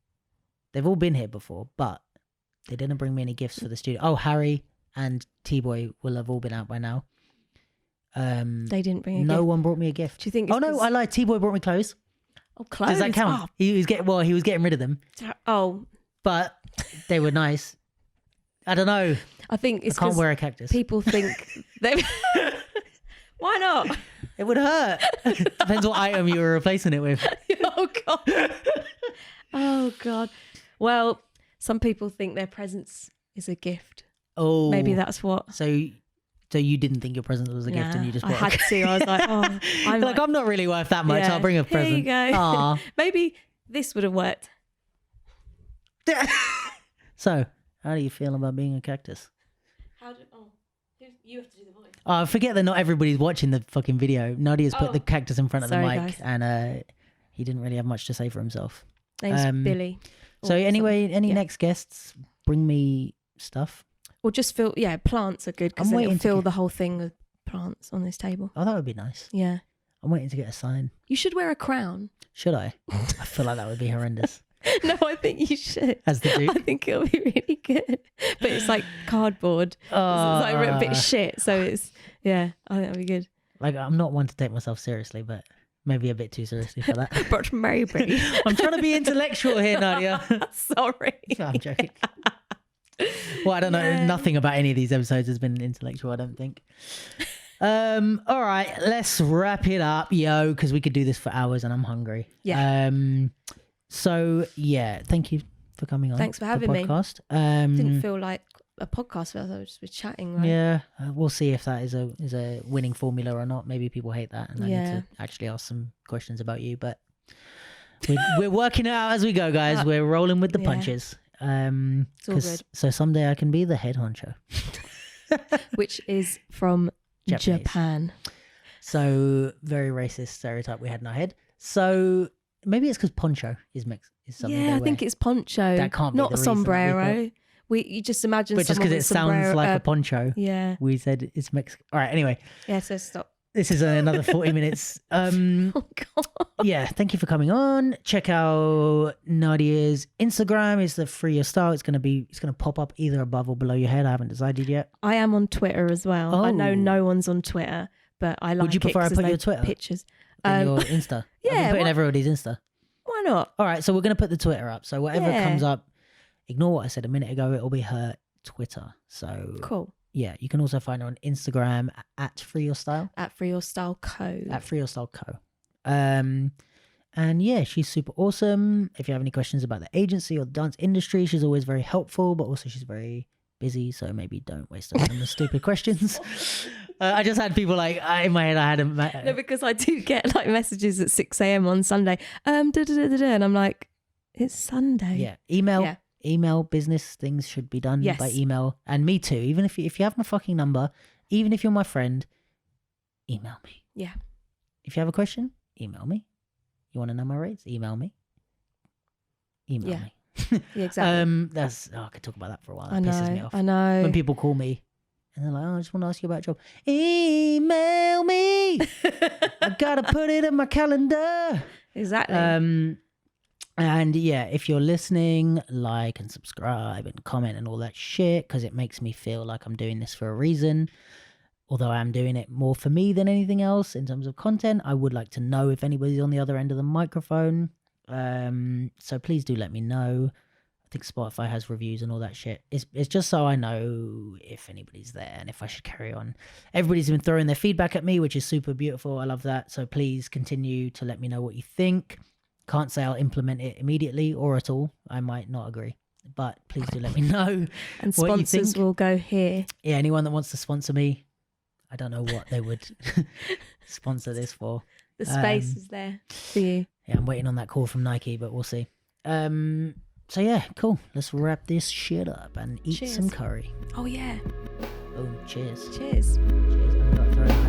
they've all been here before, but they didn't bring me any gifts for the studio. Oh, Harry and T-Boy will have all been out by now. They didn't bring a gift. No one brought me a gift. Do you think? Oh no, I lied. T-Boy brought me clothes. Oh, clothes. Does that count? Oh. He was getting rid of them. Oh, but they were nice. I don't know. I think it's I can't wear a cactus. People think they. Why not? It would hurt. Depends what item you were replacing it with. Oh god. Oh god. Well, some people think their presence is a gift. Oh, maybe that's what. So you didn't think your present was a gift and you just brought I had to. I was like, I'm not really worth that much. I'll bring a present. Here you go. Aww. Maybe this would have worked. So, how do you feel about being a cactus? You have to do the voice. Oh, I forget that not everybody's watching the fucking video. Nadia's put the cactus in front of the mic, guys. And he didn't really have much to say for himself. Name's Billy. So anyway, any next guests, bring me stuff. Or just fill, plants are good because then it'll fill the whole thing with plants on this table. Oh, that would be nice. Yeah. I'm waiting to get a sign. You should wear a crown. Should I? I feel like that would be horrendous. No, I think you should. As the Duke? I think it'll be really good. But it's like cardboard. It's like a bit shit. So it's, I think that'll be good. Like, I'm not one to take myself seriously, but maybe a bit too seriously for that. But maybe. I'm trying to be intellectual here, Nadia. Sorry. No, I'm joking. Well, I don't know. Nothing about any of these episodes has been intellectual, I don't think. All right, let's wrap it up, because we could do this for hours and I'm hungry. Yeah. So thank you for coming on. Thanks for having me. Podcast. Didn't feel like a podcast for us. I was just chatting, right? Yeah, we'll see if that is a winning formula or not. Maybe people hate that, and I need to actually ask some questions about you. But we're working it out as we go, guys. We're rolling with the punches. It's all good. So someday I can be the head honcho, which is from Japanese. Japan. So very racist stereotype we had in our head. So maybe it's because poncho is mixed. Is something I think it's poncho. That can't be not the a reason sombrero. You just imagine. But just because it sounds like a poncho, we said it's Mexican. All right. Anyway. Yeah. So stop. This is another 40 minutes. Oh God. Yeah. Thank you for coming on. Check out Nadia's Instagram. It's the FreeYourStyle. It's gonna pop up either above or below your head. I haven't decided yet. I am on Twitter as well. I know no one's on Twitter, but I like. Would you prefer I put your Twitter pictures? Your Insta? Yeah. I've been putting everybody's Insta. Why not? All right. So we're gonna put the Twitter up. So whatever comes up, ignore what I said a minute ago. It'll be her Twitter. So cool. Yeah, you can also find her on Instagram at FreeYourStyle. At FreeYourStyle Co. At FreeYourStyle Co. And she's super awesome. If you have any questions about the agency or the dance industry, she's always very helpful, but also she's very busy, so maybe don't waste time on the stupid questions. I just had people like, in my head I had No, because I do get like messages at 6 a.m. on Sunday, and I'm like, it's Sunday. Yeah, email business things should be done by email, and me too. Even if you have my fucking number, even if you're my friend, email me. Yeah. If you have a question, email me. You want to know my rates? Email me. Email me. Yeah, exactly. I could talk about that for a while. That pisses me off. I know. When people call me and they're like, I just want to ask you about a job. Email me. I gotta put it in my calendar. Exactly. And if you're listening, like and subscribe and comment and all that shit, because it makes me feel like I'm doing this for a reason. Although I am doing it more for me than anything else in terms of content, I would like to know if anybody's on the other end of the microphone. So please do let me know. I think Spotify has reviews and all that shit. It's just so I know if anybody's there and if I should carry on. Everybody's been throwing their feedback at me, which is super beautiful. I love that. So please continue to let me know what you think. Can't say I'll implement it immediately or at all. I might not agree, but please do let me know. And sponsors will go here. Yeah, anyone that wants to sponsor me, I don't know what they would sponsor this for. The space is there for you. Yeah, I'm waiting on that call from Nike, but we'll see. So yeah, cool. Let's wrap this shit up and eat some curry. Oh yeah. Boom. Cheers. Cheers. Cheers. I'm not throwing